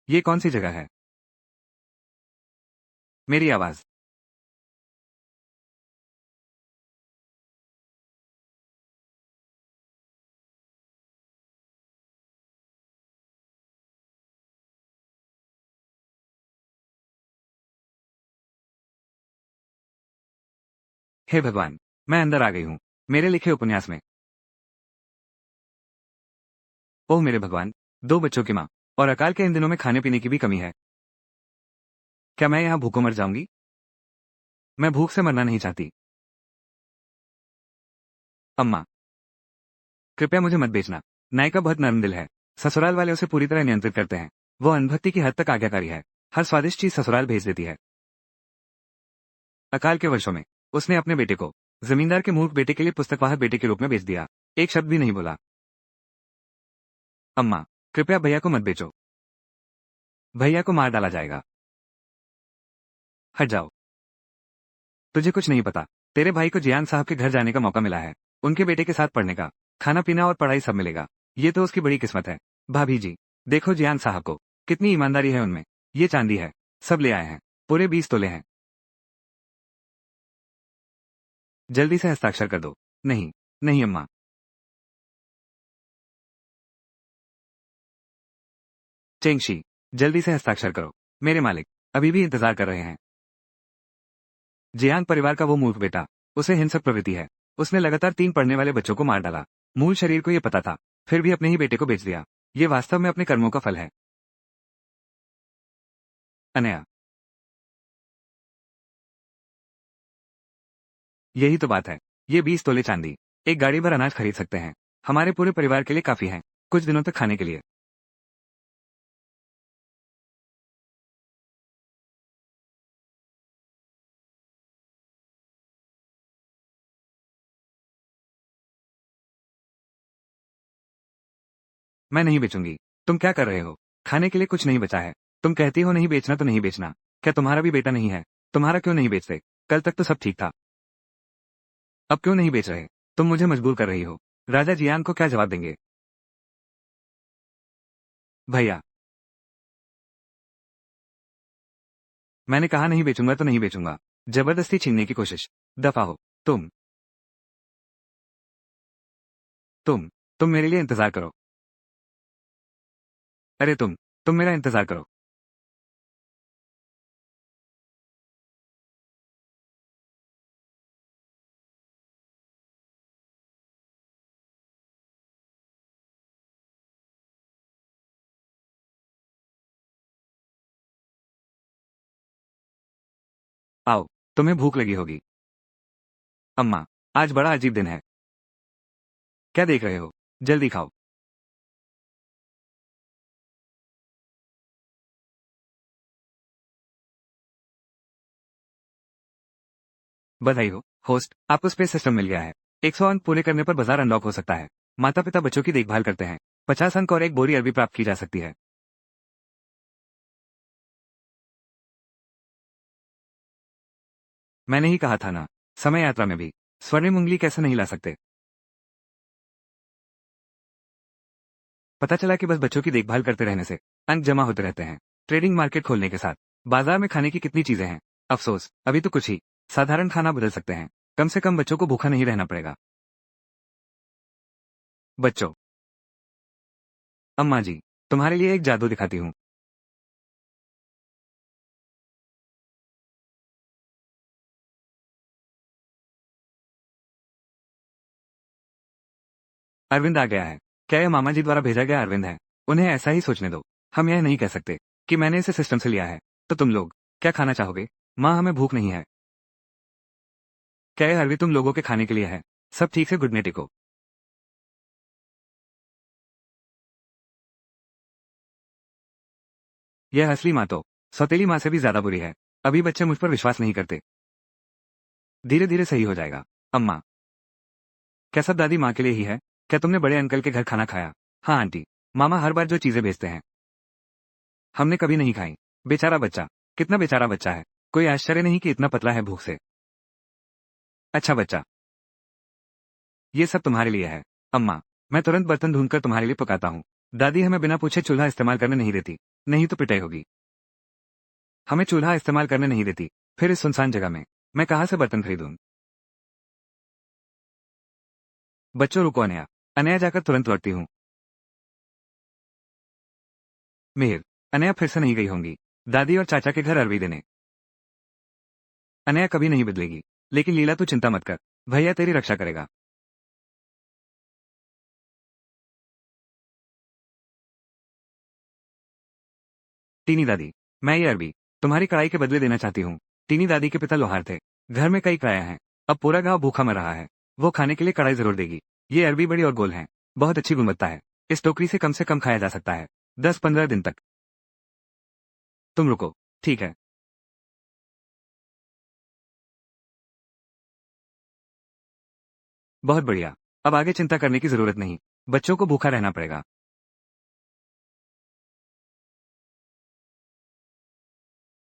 ये कौन सी जगह है? मेरी आवाज। हे भगवान, मैं अंदर आ गई हूँ मेरे लिखे उपन्यास में। ओह मेरे भगवान, दो बच्चों की माँ और अकाल के इन दिनों में खाने पीने की भी कमी है। क्या मैं यहाँ भूखों मर जाऊंगी? मैं भूख से मरना नहीं चाहती। अम्मा, कृपया मुझे मत बेचना। नायिका बहुत नर्म दिल है। ससुराल वाले उसे पूरी तरह नियंत्रित करते हैं। वो अनभक्ति की हद तक आज्ञाकारी है। हर स्वादिष्ट चीज ससुराल भेज देती है। अकाल के वर्षों में उसने अपने बेटे को जमींदार के मूर्ख बेटे के लिए पुस्तकवाहक बेटे के रूप में बेच दिया। एक शब्द भी नहीं बोला। अम्मा, कृपया भैया को मत बेचो। भैया को मार डाला जाएगा। हट जाओ। तुझे कुछ नहीं पता। तेरे भाई को जियान साहब के घर जाने का मौका मिला है। उनके बेटे के साथ पढ़ने का, खाना पीना और पढ़ाई सब मिलेगा। ये तो उसकी बड़ी किस्मत है। भाभी जी, देखो जियान साहब को, कितनी ईमानदारी है उनमें। ये चांदी है, सब ले आए हैं। पूरे 20 तोले हैं। जल्दी से हस्ताक्षर कर दो। नहीं, नहीं अम्मा। चेंगशी, जल्दी से हस्ताक्षर करो। मेरे मालिक अभी भी इंतजार कर रहे हैं। जियांग परिवार का वो मूर्ख बेटा, उसे हिंसक प्रवृत्ति है। उसने लगातार 3 पढ़ने वाले बच्चों को मार डाला। मूल शरीर को ये पता था, फिर भी अपने ही बेटे को बेच दिया। ये वास्तव में अपने कर्मों का फल है। अनया, यही तो बात है। ये 20 तोले चांदी एक गाड़ी भर अनाज खरीद सकते हैं। हमारे पूरे परिवार के लिए काफी है, कुछ दिनों तक खाने के लिए। मैं नहीं बेचूंगी। तुम क्या कर रहे हो? खाने के लिए कुछ नहीं बचा है। तुम कहती हो नहीं बेचना तो नहीं बेचना। क्या तुम्हारा भी बेटा नहीं है? तुम्हारा क्यों नहीं बेचते? कल तक तो सब ठीक था। अब क्यों नहीं बेच रहे? तुम मुझे मजबूर कर रही हो। राजा जियांग को क्या जवाब देंगे? भैया, मैंने कहा नहीं बेचूंगा तो नहीं बेचूंगा। जबरदस्ती छीनने की कोशिश। दफा हो। तुम तुम मेरे लिए इंतजार करो। अरे तुम मेरा इंतजार करो। आओ, तुम्हें भूख लगी होगी। अम्मा, आज बड़ा अजीब दिन है। क्या देख रहे हो? जल्दी खाओ। बधाई हो, होस्ट, आपको स्पेस सिस्टम मिल गया है। 100 अंक पूरे करने पर बाजार अनलॉक हो सकता है। माता पिता बच्चों की देखभाल करते हैं। 50 अंक और एक बोरी अरबी प्राप्त की जा सकती है। मैंने ही कहा था ना, समय यात्रा में भी स्वर्णिम उंगली कैसे नहीं ला सकते। पता चला कि बस बच्चों की देखभाल करते रहने से अंक जमा होते रहते हैं। ट्रेडिंग मार्केट खोलने के साथ बाजार में खाने की कितनी चीजें हैं। अफसोस, अभी तो कुछ ही साधारण खाना बदल सकते हैं। कम से कम बच्चों को भूखा नहीं रहना पड़ेगा। बच्चों, अम्मा जी, तुम्हारे लिए एक जादू दिखाती हूँ। अरविंद आ गया है। क्या यह मामा जी द्वारा भेजा गया अरविंद है? उन्हें ऐसा ही सोचने दो। हम यह नहीं कह सकते कि मैंने इसे सिस्टम से लिया है। तो तुम लोग क्या खाना चाहोगे? माँ, हमें भूख नहीं है। क्या यह अरविंद तुम लोगों के खाने के लिए है? सब ठीक से घुटने टेको। यह असली माँ तो सौतेली माँ से भी ज्यादा बुरी है। अभी बच्चे मुझ पर विश्वास नहीं करते। धीरे धीरे सही हो जाएगा। अम्मा, क्या सब दादी माँ के लिए ही है? क्या तुमने बड़े अंकल के घर खाना खाया? हाँ आंटी, मामा हर बार जो चीजें भेजते हैं हमने कभी नहीं खाई। बेचारा बच्चा, कितना बेचारा बच्चा है। कोई आश्चर्य नहीं कि इतना पतला है भूख से। अच्छा बच्चा, ये सब तुम्हारे लिए है। अम्मा, मैं तुरंत बर्तन ढूंढकर तुम्हारे लिए पकाता हूँ। दादी हमें बिना पूछे चूल्हा इस्तेमाल करने नहीं देती। नहीं तो पिटाई होगी। हमें चूल्हा इस्तेमाल करने नहीं देती, फिर इस सुनसान जगह में मैं कहाँ से बर्तन खरीदूं? बच्चों रुको अनया। अनया जाकर तुरंत लौटती हूँ। मिहिर। अनया फिर से नहीं गई होंगी दादी और चाचा के घर अरवी देने। अनया कभी नहीं बदलेगी। लेकिन लीला तू चिंता मत कर, भैया तेरी रक्षा करेगा। टीनी दादी। मैं ये अरबी तुम्हारी कड़ाई के बदले देना चाहती हूँ। टीनी दादी के पिता लोहार थे। घर में कई कड़ाइयाँ हैं। अब पूरा गांव भूखा मर रहा है। वो खाने के लिए कड़ाई जरूर देगी। ये अरबी बड़ी और गोल है। बहुत अच्छी गुणवत्ता है। इस टोकरी से कम खाया जा सकता है 10-15 दिन तक। तुम रुको। ठीक है। बहुत बढ़िया। अब आगे चिंता करने की जरूरत नहीं। बच्चों को भूखा रहना पड़ेगा।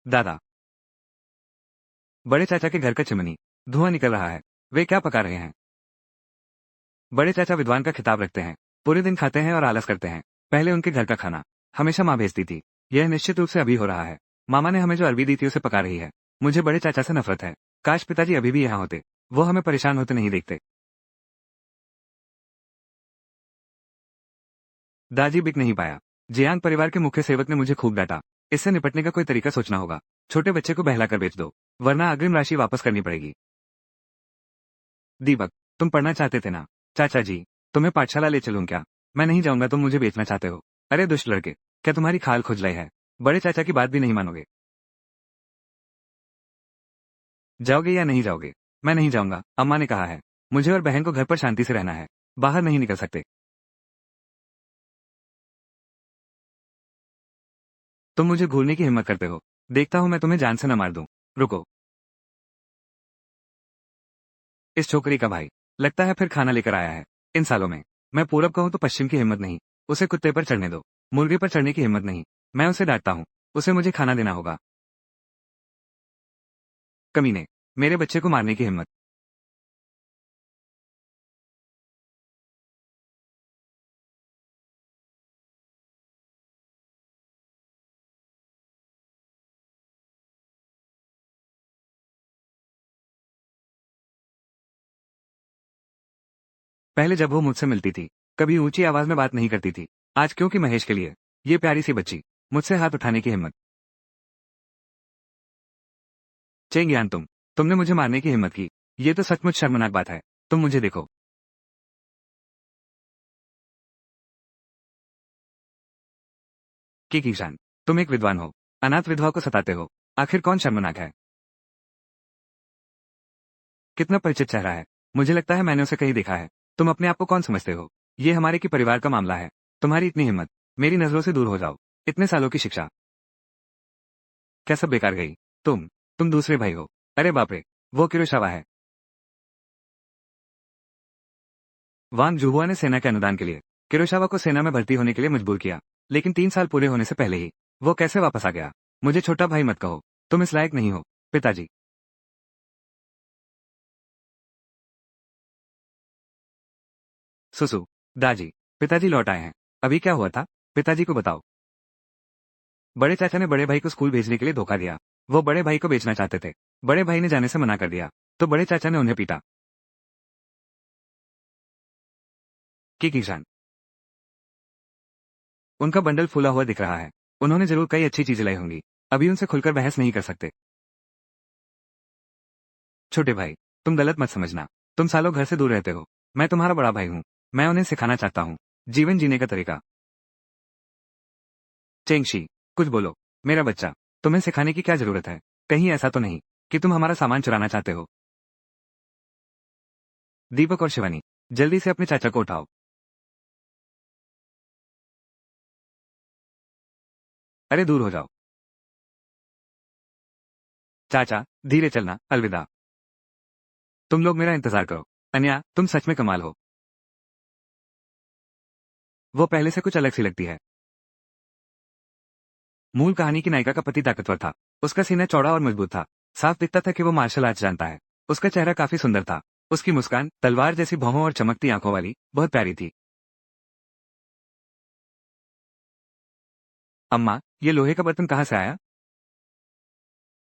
दादा। बड़े चाचा के घर का चिमनी धुआं निकल रहा है। वे क्या पका रहे हैं? बड़े चाचा विद्वान का खिताब रखते हैं। पूरे दिन खाते हैं और आलस करते हैं। पहले उनके घर का खाना हमेशा माँ भेजती थी। यह निश्चित रूप से अभी हो रहा है। मामा ने हमें जो अरबी दी थी उसे पका रही है। मुझे बड़े चाचा से नफरत है। काश पिताजी अभी भी यहाँ होते। वो हमें परेशान होते नहीं देखते। दाजी बिक नहीं पाया। जियांग परिवार के मुख्य सेवक ने मुझे खूब डांटा। इससे निपटने का कोई तरीका सोचना होगा। छोटे बच्चे को बहलाकर बेच दो, वरना अग्रिम राशि वापस करनी पड़ेगी। दीपक। तुम पढ़ना चाहते थे ना? चाचा जी। तुम्हें पाठशाला ले चलूं क्या? मैं नहीं जाऊंगा, तुम मुझे बेचना चाहते हो। अरे दुष्ट लड़के, क्या तुम्हारी खाल खुजलाई है? बड़े चाचा की बात भी नहीं मानोगे। जाओगे या नहीं जाओगे? मैं नहीं जाऊंगा, अम्मा ने कहा है। मुझे और बहन को घर पर शांति से रहना है। बाहर नहीं निकल सकते। तुम मुझे घूरने की हिम्मत करते हो। देखता हूं मैं तुम्हें जान से न मार दूं। रुको। इस छोकरी का भाई लगता है फिर खाना लेकर आया है। इन सालों में मैं पूरब कहूं तो पश्चिम की हिम्मत नहीं। उसे कुत्ते पर चढ़ने दो, मुर्गे पर चढ़ने की हिम्मत नहीं। मैं उसे डांटता हूं। उसे मुझे खाना देना होगा। कमीने। मेरे बच्चे को मारने की हिम्मत। पहले जब वो मुझसे मिलती थी, कभी ऊंची आवाज में बात नहीं करती थी। आज क्योंकि महेश के लिए ये प्यारी सी बच्ची मुझसे हाथ उठाने की हिम्मत। चेंगियान तुमने मुझे मारने की हिम्मत की। ये तो सचमुच शर्मनाक बात है। तुम मुझे देखो। कि किशान। तुम एक विद्वान हो, अनाथ विधवा को सताते हो। आखिर कौन शर्मनाक है? कितना परिचित चेहरा है। मुझे लगता है मैंने उसे कहीं देखा है। तुम अपने आप को कौन समझते हो? ये हमारे की परिवार का मामला है। तुम्हारी इतनी हिम्मत। मेरी नजरों से दूर हो जाओ। इतने सालों की शिक्षा क्या सब बेकार गई? तुम दूसरे भाई हो। अरे बाप रे। वो किरोशावा है। वांग जुहुआ ने सेना के अनुदान के लिए किरोशावा को सेना में भर्ती होने के लिए मजबूर किया। लेकिन 3 साल पूरे होने से पहले ही वो कैसे वापस आ गया? मुझे छोटा भाई मत कहो। तुम इस लायक नहीं हो। पिताजी। सुसु। दाजी। पिताजी लौट आए हैं। अभी क्या हुआ था? पिताजी को बताओ। बड़े चाचा ने बड़े भाई को स्कूल भेजने के लिए धोखा दिया। वो बड़े भाई को बेचना चाहते थे। बड़े भाई ने जाने से मना कर दिया, तो बड़े चाचा ने उन्हें पीटा। कि किसान। उनका बंडल फूला हुआ दिख रहा है। उन्होंने जरूर कई अच्छी चीजें लाई होंगी। अभी उनसे खुलकर बहस नहीं कर सकते। छोटे भाई। तुम गलत मत समझना। तुम सालों घर से दूर रहते हो। मैं तुम्हारा बड़ा भाई हूँ। मैं उन्हें सिखाना चाहता हूँ जीवन जीने का तरीका। चेंगशी। कुछ बोलो। मेरा बच्चा। तुम्हें सिखाने की क्या जरूरत है? कहीं ऐसा तो नहीं कि तुम हमारा सामान चुराना चाहते हो? दीपक और शिवानी। जल्दी से अपने चाचा को उठाओ। अरे दूर हो जाओ। चाचा धीरे चलना, अलविदा। तुम लोग मेरा इंतजार करो। अन्या तुम सच में कमाल हो। वो पहले से कुछ अलग सी लगती है। मूल कहानी की नायिका का पति ताकतवर था। उसका सीना चौड़ा और मजबूत था। साफ दिखता था कि वो मार्शल आर्ट्स जानता है। उसका चेहरा काफी सुंदर था। उसकी मुस्कान तलवार जैसी भौहों और चमकती आंखों वाली बहुत प्यारी थी। अम्मा ये लोहे का बर्तन कहाँ से आया?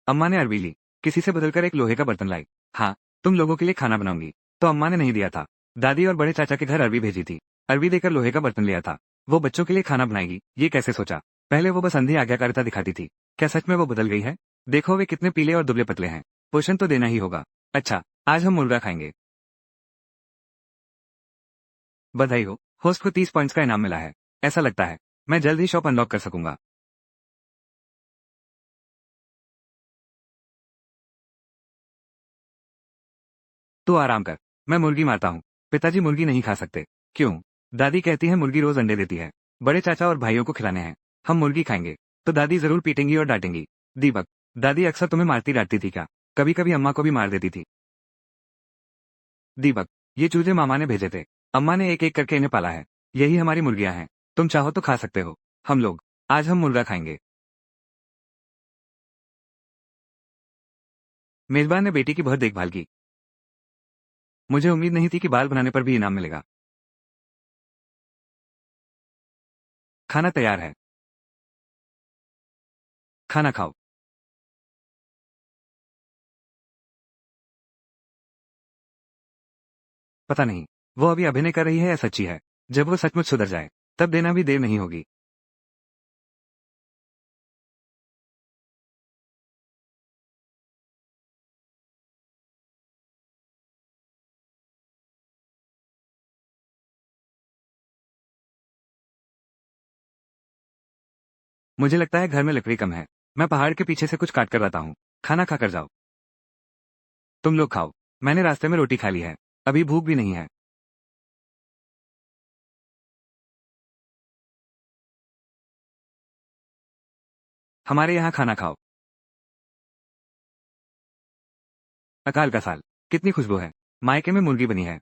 अम्मा ने अरबी ली। किसी से बदलकर एक लोहे का बर्तन लाई। हाँ, तुम लोगों के लिए खाना बनाऊंगी। तो अम्मा ने नहीं दिया था। दादी और बड़े चाचा के घर अरबी भेजी थी। अरबी देकर लोहे का बर्तन लिया था। वो बच्चों के लिए खाना बनाएगी, ये कैसे सोचा? पहले वो बस अंधी आज्ञाकारिता दिखाती थी। क्या सच में वो बदल गई है? देखो वे कितने पीले और दुबले पतले हैं। पोषण तो देना ही होगा। अच्छा, आज हम मुर्गा खाएंगे। बधाई हो, होस्ट को 30 पॉइंट्स का इनाम मिला है। ऐसा लगता है मैं जल्द ही शॉप अनलॉक कर सकूंगा। तू आराम कर, मैं मुर्गी मारता हूँ। पिताजी मुर्गी नहीं खा सकते। क्यों? दादी कहती है मुर्गी रोज अंडे देती है। बड़े चाचा और भाइयों को खिलाने हैं। हम मुर्गी खाएंगे तो दादी जरूर पीटेंगी और डांटेंगी। दीपक, दादी अक्सर तुम्हें मारती डांटती थी क्या? कभी कभी अम्मा को भी मार देती थी। दीपक, ये चूजे मामा ने भेजे थे। अम्मा ने एक एक करके इन्हें पाला है। यही हमारी मुर्गियां हैं। तुम चाहो तो खा सकते हो। हम लोग आज हम मुर्गा खाएंगे। मेजबान ने बेटी की बहुत देखभाल की। मुझे उम्मीद नहीं थी कि बाल बनाने पर भी इनाम मिलेगा। खाना तैयार है। खाना खाओ। पता नहीं वो अभी अभिनय कर रही है या सच्ची है। जब वो सचमुच सुधर जाए तब देना भी देर नहीं होगी। मुझे लगता है घर में लकड़ी कम है। मैं पहाड़ के पीछे से कुछ काट कर लाता हूँ। खाना खाकर जाओ। तुम लोग खाओ। मैंने रास्ते में रोटी खा ली है। अभी भूख भी नहीं है। हमारे यहाँ खाना खाओ। अकाल का साल। कितनी खुशबू है। मायके में मुर्गी बनी है।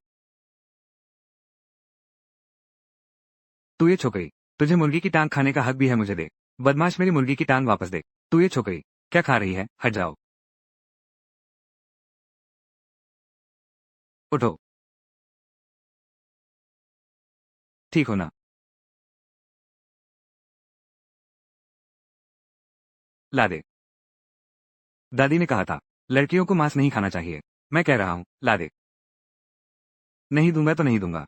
तू ये छोकरी, तुझे मुर्गी की टांग खाने का हक भी है, मुझे दे। बदमाश, मेरी मुर्गी की टांग वापस दे। तू ये छोकरी क्या खा रही है? हट जाओ। उठो। ठीक हो ना? ला दे। दादी ने कहा था लड़कियों को मांस नहीं खाना चाहिए। मैं कह रहा हूँ ला दे। नहीं दूंगा तो नहीं दूंगा।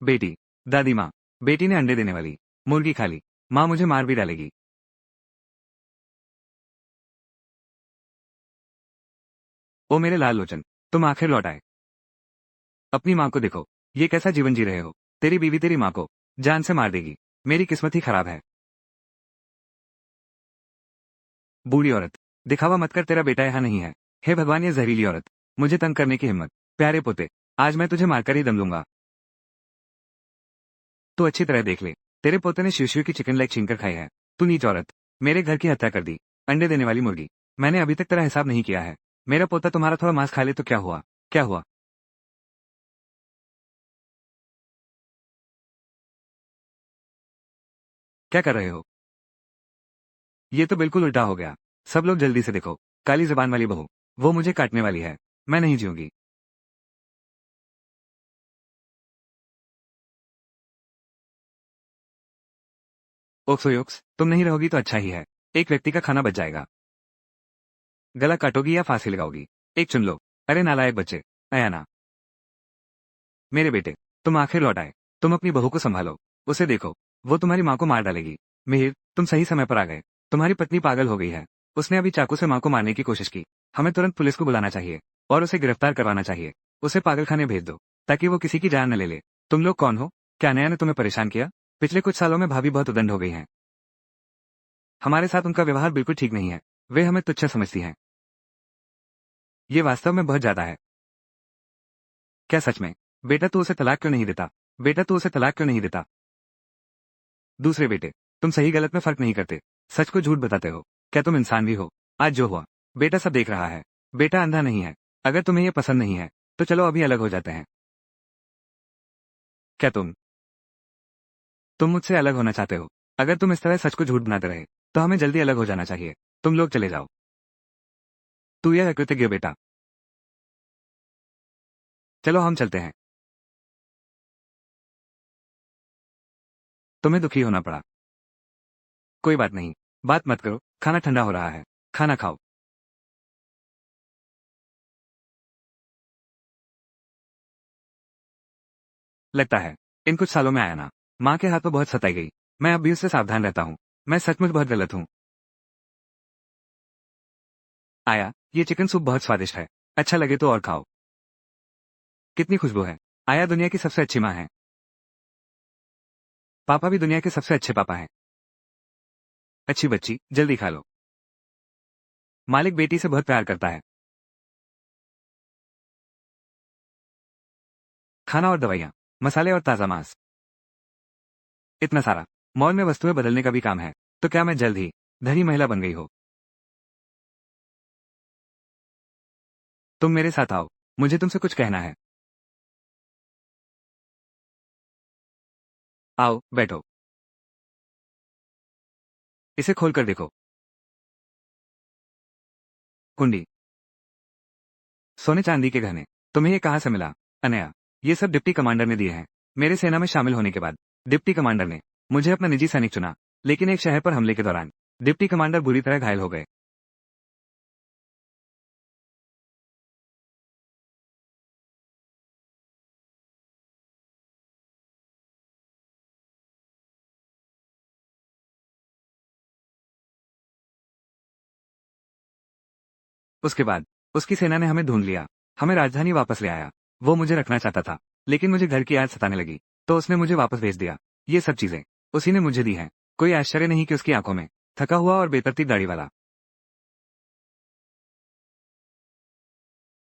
बेटी। दादी माँ। बेटी ने अंडे देने वाली मुर्गी खा ली। माँ मुझे मार भी डालेगी। ओ मेरे लाल लोचन, तुम आखिर लौट आए। अपनी माँ को देखो, ये कैसा जीवन जी रहे हो। तेरी बीवी तेरी माँ को जान से मार देगी। मेरी किस्मत ही खराब है। बूढ़ी औरत, दिखावा मत कर, तेरा बेटा यहाँ नहीं है। हे भगवान, ये जहरीली औरत, मुझे तंग करने की हिम्मत। प्यारे पोते, आज मैं तुझे मारकर ही दम लूंगा। तू अच्छी तरह देख ले, तेरे पोते ने शिव शिव की चिकन लेग छीन कर खाई है। तू नीच औरत, मेरे घर की हत्या कर दी। अंडे देने वाली मुर्गी। मैंने अभी तक तेरा हिसाब नहीं किया है। मेरा पोता तुम्हारा थोड़ा मांस खा ले तो क्या हुआ? क्या हुआ? क्या कर रहे हो? ये तो बिल्कुल उल्टा हो गया। सब लोग जल्दी से देखो, काली जबान वाली बहू, वो मुझे काटने वाली है। मैं नहीं जीऊंगी। ओक्सो योक्स, तुम नहीं रहोगी तो अच्छा ही है। एक व्यक्ति का खाना बच जाएगा। गला काटोगी या फांसी लगाओगी? एक चुन लो। अरे नालायक बच्चे। अयाना, मेरे बेटे, तुम आखिर लौट आए। तुम अपनी बहू को संभालो। उसे देखो, वो तुम्हारी माँ को मार डालेगी। मिहिर, तुम सही समय पर आ गए। तुम्हारी पत्नी पागल हो गई है। उसने अभी चाकू से माँ को मारने की कोशिश की। हमें तुरंत पुलिस को बुलाना चाहिए और उसे गिरफ्तार करवाना चाहिए। उसे पागलखाने भेज दो ताकि वो किसी की जान न ले ले। तुम लोग कौन हो? क्या नया ने तुम्हें परेशान किया? पिछले कुछ सालों में भाभी बहुत उदंड हो गई हैं। हमारे साथ उनका व्यवहार बिल्कुल ठीक नहीं है। वे हमें तुच्छ समझती हैं। ये वास्तव में बहुत ज्यादा है। क्या सच में? बेटा तू उसे तलाक क्यों नहीं देता? बेटा तू उसे तलाक क्यों नहीं देता? दूसरे बेटे, तुम सही गलत में फर्क नहीं करते। सच को झूठ बताते हो। क्या तुम इंसान भी हो? आज जो हुआ, बेटा सब देख रहा है। बेटा अंधा नहीं है। अगर तुम्हें यह पसंद नहीं है तो चलो अभी अलग हो जाते हैं। क्या तुम मुझसे अलग होना चाहते हो? अगर तुम इस तरह सच को झूठ बनाते रहे तो हमें जल्दी अलग हो जाना चाहिए। तुम लोग चले जाओ। तू यह अकृतज्ञ बेटा। चलो हम चलते हैं। तुम्हें दुखी होना पड़ा। कोई बात नहीं, बात मत करो, खाना ठंडा हो रहा है, खाना खाओ। लगता है इन कुछ सालों में आया ना, माँ के हाथों बहुत सताई गई। मैं अब भी उससे सावधान रहता हूँ। मैं सचमुच बहुत गलत हूँ। आया, ये चिकन सूप बहुत स्वादिष्ट है। अच्छा लगे तो और खाओ। कितनी खुशबू है। आया दुनिया की सबसे अच्छी माँ है। पापा भी दुनिया के सबसे अच्छे पापा हैं। अच्छी बच्ची, जल्दी खा लो। मालिक बेटी से बहुत प्यार करता है। खाना और दवाइयाँ, मसाले और ताज़ा मांस। इतना सारा। मॉल में वस्तुएं बदलने का भी काम है। तो क्या मैं जल्द ही धनी महिला बन गई हो? तुम मेरे साथ आओ। मुझे तुमसे कुछ कहना है। आओ, बैठो। इसे खोलकर देखो। कुंडी। सोने चांदी के गहने। तुम्हें ये कहाँ से मिला? अनया, ये सब डिप्टी कमांडर ने दिए हैं। मेरे सेना में शामिल होने के बाद डिप्टी कमांडर ने मुझे अपना निजी सैनिक चुना। लेकिन एक शहर पर हमले के दौरान डिप्टी कमांडर बुरी तरह घायल हो गए। उसके बाद उसकी सेना ने हमें ढूंढ लिया, हमें राजधानी वापस ले आया। वो मुझे रखना चाहता था, लेकिन मुझे घर की याद सताने लगी, तो उसने मुझे वापस भेज दिया। ये सब चीजें उसी ने मुझे दी हैं। कोई आश्चर्य नहीं कि उसकी आंखों में थका हुआ और बेतरतीब दाढ़ी वाला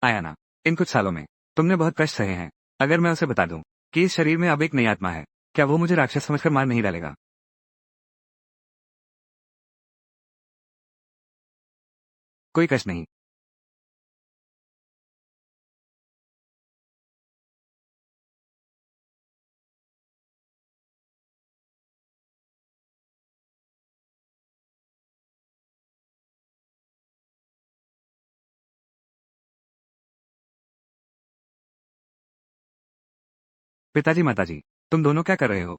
आया ना। इन कुछ सालों में तुमने बहुत कष्ट सहे हैं। अगर मैं उसे बता दूं कि इस शरीर में अब एक नई आत्मा है, क्या वो मुझे राक्षस समझकर मार नहीं डालेगा? कोई कष्ट नहीं। पिताजी माताजी, तुम दोनों क्या कर रहे हो?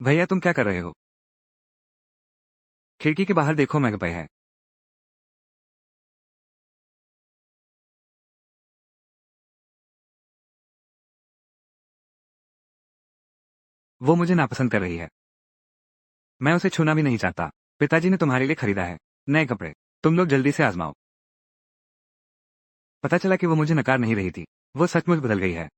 भैया तुम क्या कर रहे हो? खिड़की के बाहर देखो, मैगपय है। वो मुझे नापसंद कर रही है। मैं उसे छूना भी नहीं चाहता। पिताजी ने तुम्हारे लिए खरीदा है नए कपड़े। तुम लोग जल्दी से आजमाओ। पता चला कि वो मुझे नकार नहीं रही थी। वो सचमुच बदल गई है।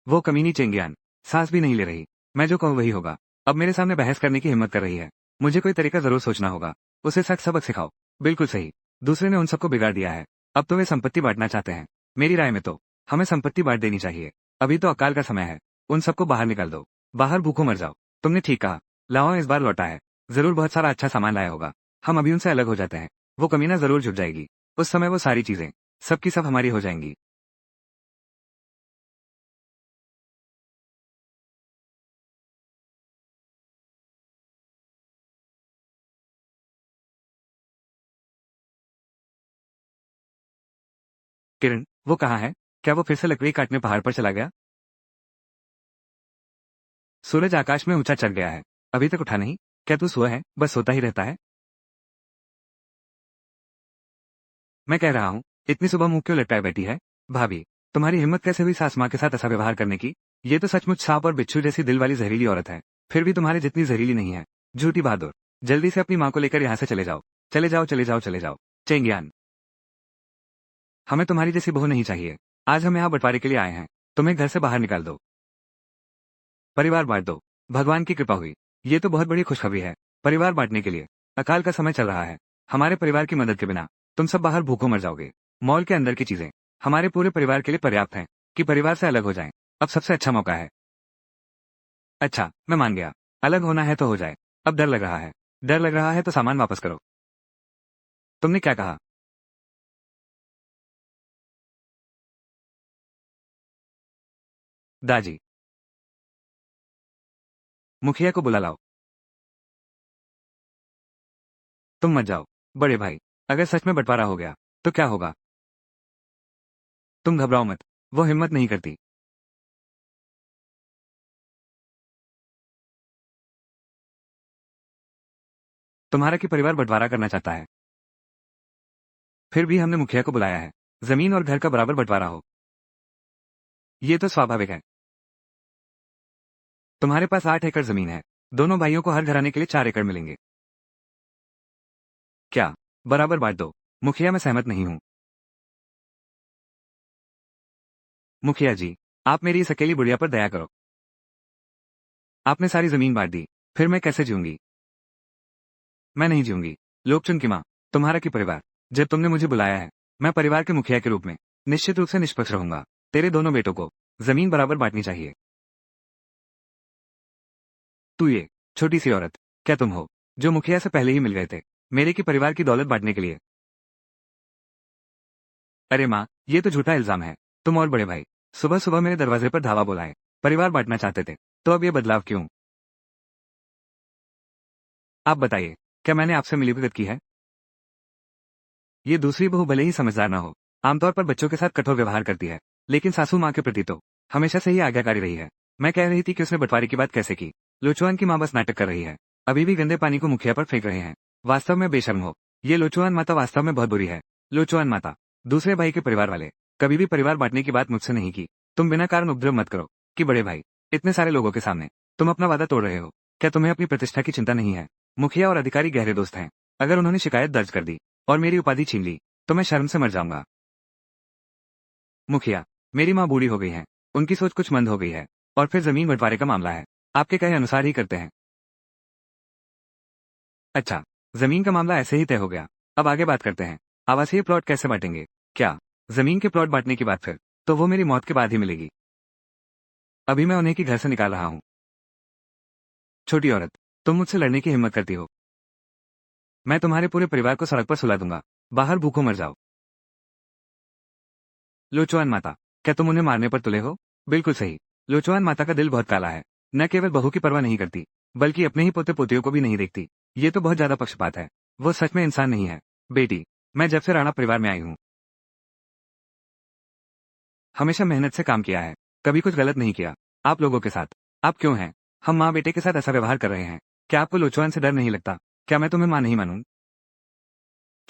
वो कमीनी चेंगियान सांस भी नहीं ले रही। मैं जो कहूँ वही होगा। अब मेरे सामने बहस करने की हिम्मत कर रही है। मुझे कोई तरीका जरूर सोचना होगा। उसे सख्त सबक सिखाओ। बिल्कुल सही। दूसरे ने उन सबको बिगाड़ दिया है। अब तो वे संपत्ति बांटना चाहते हैं। मेरी राय में तो हमें संपत्ति बांट देनी चाहिए। अभी तो अकाल का समय है। उन सबको बाहर निकाल दो। बाहर भूखो मर जाओ। तुमने ठीक कहा। लाओ इस बार लौटा है। जरूर बहुत सारा अच्छा सामान लाया होगा। हम अभी उनसे अलग हो जाते हैं। वो कमीना जरूर झुक जाएगी। उस समय वो सारी चीजें सबकी सब हमारी हो जाएंगी। किरण, वो कहाँ है? क्या वो फिर से लकड़ी काटने पहाड़ पर चला गया? सूरज आकाश में ऊंचा चढ़ गया है। अभी तक उठा नहीं? क्या तू सोया है? बस सोता ही रहता है। मैं कह रहा हूँ, इतनी सुबह मुंह क्यों लटकाए बैठी है? भाभी, तुम्हारी हिम्मत कैसे हुई सास माँ के साथ ऐसा व्यवहार करने की? ये तो सचमुच सांप और बिच्छू जैसी दिल वाली जहरीली औरत है। फिर भी तुम्हारे जितनी जहरीली नहीं है। झूठी बहादुर। जल्दी से अपनी माँ को लेकर यहाँ से चले जाओ। चले जाओ, चले जाओ, चले जाओ। चेंगियान, हमें तुम्हारी जैसी बहू नहीं चाहिए। आज हम यहाँ बंटवारे के लिए आए हैं। तुम्हें घर से बाहर निकाल दो। परिवार बांट दो। भगवान की कृपा हुई। ये तो बहुत बड़ी खुशखबरी है। परिवार बांटने के लिए अकाल का समय चल रहा है। हमारे परिवार की मदद के बिना तुम सब बाहर भूखों मर जाओगे। मॉल के अंदर की चीजें हमारे पूरे परिवार के लिए पर्याप्त हैं कि परिवार से अलग हो जाएं। अब सबसे अच्छा मौका है। अच्छा, मैं मान गया। अलग होना है तो हो जाए। अब डर लग रहा है। डर लग रहा है तो सामान वापस करो। तुमने क्या कहा? दाजी, मुखिया को बुला लाओ। तुम मत जाओ। बड़े भाई, अगर सच में बंटवारा हो गया तो क्या होगा? तुम घबराओ मत, वो हिम्मत नहीं करती। तुम्हारा कि परिवार बंटवारा करना चाहता है। फिर भी हमने मुखिया को बुलाया है, जमीन और घर का बराबर बंटवारा हो। ये तो स्वाभाविक है। तुम्हारे पास 8 एकड़ जमीन है, दोनों भाइयों को हर घराने के लिए 4 एकड़ मिलेंगे। क्या? बराबर बांट दो। मुखिया, मैं सहमत नहीं हूं। मुखिया जी, आप मेरी इस अकेली बुढ़िया पर दया करो। आपने सारी जमीन बांट दी, फिर मैं कैसे जीऊंगी? मैं नहीं जीऊंगी। लोकचुन की माँ, तुम्हारा की परिवार, जब तुमने मुझे बुलाया है, मैं परिवार के मुखिया के रूप में निश्चित रूप से निष्पक्ष रहूंगा। तेरे दोनों बेटों को जमीन बराबर बांटनी चाहिए। तू ये छोटी सी औरत, क्या तुम हो जो मुखिया से पहले ही मिल गए थे मेरे की परिवार की दौलत बांटने के लिए? अरे माँ, ये तो झूठा इल्जाम है। तुम और बड़े भाई सुबह सुबह मेरे दरवाजे पर धावा बोलाए, परिवार बांटना चाहते थे, तो अब ये बदलाव क्यों? आप बताइए, क्या मैंने आपसे मिलीभगत की है? ये दूसरी बहू भले ही समझदार ना हो, आमतौर पर बच्चों के साथ कठोर व्यवहार करती है, लेकिन सासू माँ के प्रति तो हमेशा से ही आज्ञाकारी रही है। मैं कह रही थी कि उसने बंटवारे की बात कैसे की। लोचुआन की माँ बस नाटक कर रही है, अभी भी गंदे पानी को मुखिया पर फेंक रहे हैं। वास्तव में बेशर्म हो। ये लोचुआन माता वास्तव में बहुत बुरी है। लोचुआन माता, दूसरे भाई के परिवार वाले कभी भी परिवार बांटने की बात मुझसे नहीं की। तुम बिना कारण उपद्रव मत करो कि बड़े भाई, इतने सारे लोगों के सामने तुम अपना वादा तोड़ रहे हो। क्या तुम्हें अपनी प्रतिष्ठा की चिंता नहीं है? मुखिया और अधिकारी गहरे दोस्त हैं। अगर उन्होंने शिकायत दर्ज कर दी और मेरी उपाधि छीन ली तो मैं शर्म से मर जाऊंगा। मुखिया, मेरी माँ बूढ़ी हो गई है, उनकी सोच कुछ मंद हो गई है, और फिर जमीन बंटवारे का मामला है, आपके कहे अनुसार ही करते हैं। अच्छा, जमीन का मामला ऐसे ही तय हो गया। अब आगे बात करते हैं, आवासीय प्लॉट कैसे बांटेंगे? क्या जमीन के प्लॉट बांटने की बात फिर तो वो मेरी मौत के बाद ही मिलेगी। अभी मैं उन्हें की घर से निकाल रहा हूँ। छोटी औरत, तुम मुझसे लड़ने की हिम्मत करती हो? मैं तुम्हारे पूरे परिवार को सड़क पर सुला दूंगा, बाहर भूखों मर जाओ। लोचुआन माता, क्या तुम उन्हें मारने पर तुले हो? बिल्कुल सही। लोचुआन माता का दिल बहुत काला है, न केवल बहू की परवाह नहीं करती, बल्कि अपने ही पोते पोतियों को भी नहीं देखती। ये तो बहुत ज्यादा पक्षपात है। वो सच में इंसान नहीं है। बेटी, मैं जब से राणा परिवार में आई हूँ, हमेशा मेहनत से काम किया है, कभी कुछ गलत नहीं किया। आप लोगों के साथ आप क्यों हैं? हम माँ बेटे के साथ ऐसा व्यवहार कर रहे हैं। क्या आपको लोचुआन से डर नहीं लगता? क्या मैं तुम्हें माँ नहीं मानूं?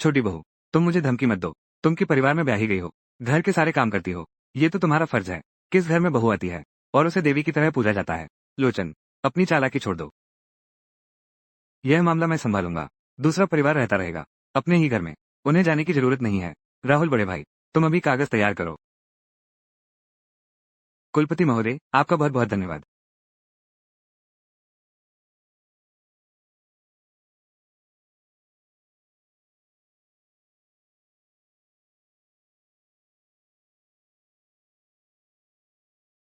छोटी बहू, तुम मुझे धमकी मत दो। तुम की परिवार में ब्याही गई हो, घर के सारे काम करती हो, ये तो तुम्हारा फर्ज है। किस घर में बहू आती है और उसे देवी की तरह पूजा जाता है? लोचन, अपनी चालाकी छोड़ दो। यह मामला मैं संभालूंगा। दूसरा परिवार रहता रहेगा अपने ही घर में, उन्हें जाने की जरूरत नहीं है। राहुल बड़े भाई, तुम अभी कागज तैयार करो। कुलपति महोदय, आपका बहुत बहुत धन्यवाद।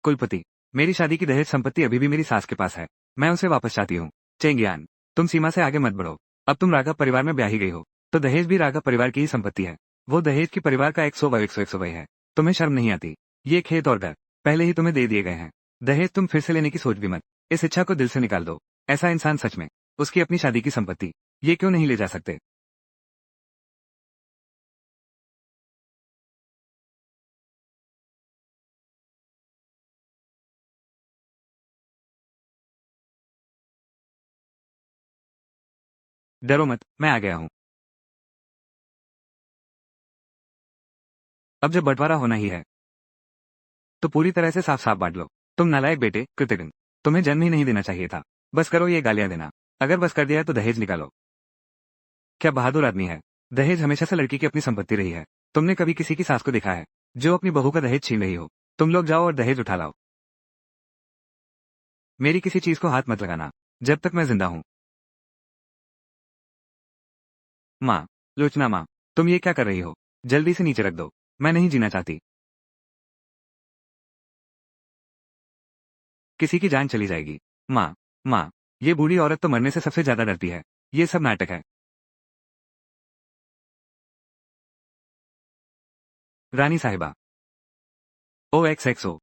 कुलपति, मेरी शादी की दहेज संपत्ति अभी भी मेरी सास के पास है, मैं उसे वापस चाहती हूँ। चेंगियान, तुम सीमा से आगे मत बढ़ो। अब तुम राघव परिवार में ब्याही गई हो, तो दहेज भी राघव परिवार की ही संपत्ति है। वो दहेज की परिवार का 100/100 है। तुम्हें शर्म नहीं आती? ये खेत और घर पहले ही तुम्हें दे दिए गए हैं। दहेज तुम फिर से लेने की सोच भी मत। इस इच्छा को दिल से निकाल दो। ऐसा इंसान सच में उसकी अपनी शादी की संपत्ति ये क्यों नहीं ले जा सकते? डरो मत, मैं आ गया हूँ। अब जब बंटवारा होना ही है तो पूरी तरह से साफ साफ बांट लो। तुम नालायक बेटे, कृतघ्न, तुम्हें जन्म ही नहीं देना चाहिए था। बस करो ये गालियां देना। अगर बस कर दिया तो दहेज निकालो। क्या बहादुर आदमी है। दहेज हमेशा से लड़की की अपनी संपत्ति रही है। तुमने कभी किसी की सास को देखा है जो अपनी बहू का दहेज छीन रही हो? तुम लोग जाओ और दहेज उठा लाओ। मेरी किसी चीज को हाथ मत लगाना जब तक मैं जिंदा हूँ। माँ, लोचना माँ, तुम ये क्या कर रही हो? जल्दी से नीचे रख दो, मैं नहीं जीना चाहती। किसी की जान चली जाएगी। माँ, माँ, ये बूढ़ी औरत तो मरने से सबसे ज्यादा डरती है। ये सब नाटक है। रानी साहिबा, OXXO।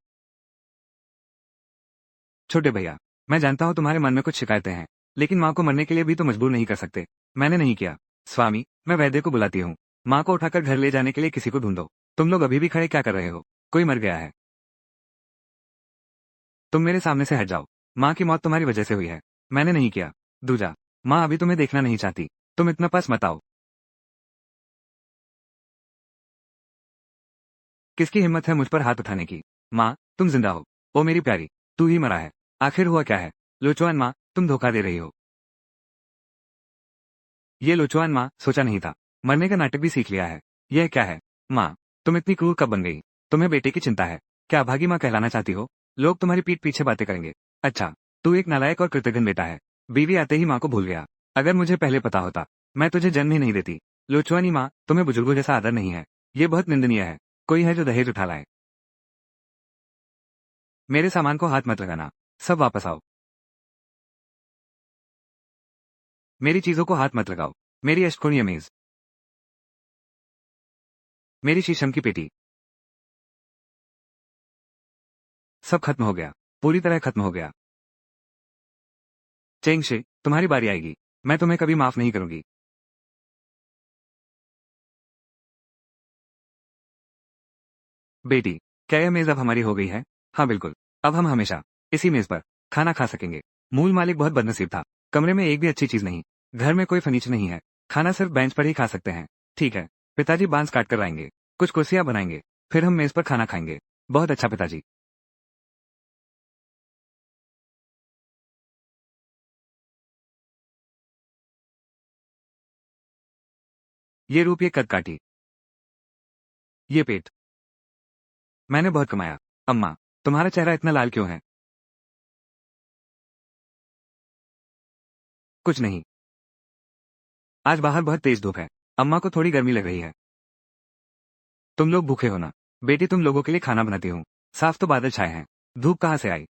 छोटे भैया, मैं जानता हूँ तुम्हारे मन में कुछ शिकायतें हैं, लेकिन माँ को मरने के लिए भी तो मजबूर नहीं कर सकते। मैंने नहीं किया। स्वामी, मैं वैद्य को बुलाती हूँ। माँ को उठाकर घर ले जाने के लिए किसी को ढूंढो। तुम लोग अभी भी खड़े क्या कर रहे हो? कोई मर गया है। तुम मेरे सामने से हट जाओ। माँ की मौत तुम्हारी वजह से हुई है, मैंने नहीं किया। दूजा, माँ अभी तुम्हें देखना नहीं चाहती। तुम इतना पास मत आओ। किसकी हिम्मत है मुझ पर हाथ उठाने की? माँ, तुम जिंदा हो। ओ मेरी प्यारी, तू ही मरा है। आखिर हुआ क्या है? लोचवान माँ, तुम धोखा दे रही हो। ये लोचवान माँ, सोचा नहीं था। मरने का नाटक भी सीख लिया है। यह क्या है? माँ, तुम इतनी क्रूर कब बन गई? तुम्हें बेटे की चिंता है? क्या अभागी माँ कहलाना चाहती हो? लोग तुम्हारी पीठ पीछे बातें करेंगे। अच्छा, तू एक नालायक और कृतघ्न बेटा है। बीवी आते ही माँ को भूल गया। अगर मुझे पहले पता होता, मैं तुझे जन्म ही नहीं देती। लोचवानी माँ, तुम्हें बुजुर्गों जैसा आदर नहीं है। ये बहुत निंदनीय है। कोई है जो दहेज उठा लाए? मेरे सामान को हाथ मत लगाना। सब वापस आओ। मेरी चीजों को हाथ मत लगाओ। मेरी अष्टकोणीय मेज, मेरी शीशम की पेटी, सब खत्म हो गया। पूरी तरह खत्म हो गया। चेंगशे, तुम्हारी बारी आएगी। मैं तुम्हें कभी माफ नहीं करूंगी। बेटी, क्या यह मेज अब हमारी हो गई है? हाँ बिल्कुल। अब हम हमेशा इसी मेज पर खाना खा सकेंगे। मूल मालिक बहुत बदनसीब था। कमरे में एक भी अच्छी चीज नहीं। घर में कोई फर्नीचर नहीं है। खाना सिर्फ बेंच पर ही खा सकते हैं। ठीक है, पिताजी बांस काट कर आएंगे। कुछ कुर्सियां बनाएंगे। फिर हम मेज पर खाना खाएंगे। बहुत अच्छा पिताजी। ये रूप, ये कद काठी, ये पेट। मैंने बहुत कमाया। अम्मा, तुम्हारा चेहरा इतना लाल क्यों है? कुछ नहीं। आज बाहर बहुत तेज धूप है। अम्मा को थोड़ी गर्मी लग रही है। तुम लोग भूखे हो ना? बेटी, तुम लोगों के लिए खाना बनाती हूँ। साफ तो बादल छाए हैं। धूप कहाँ से आई?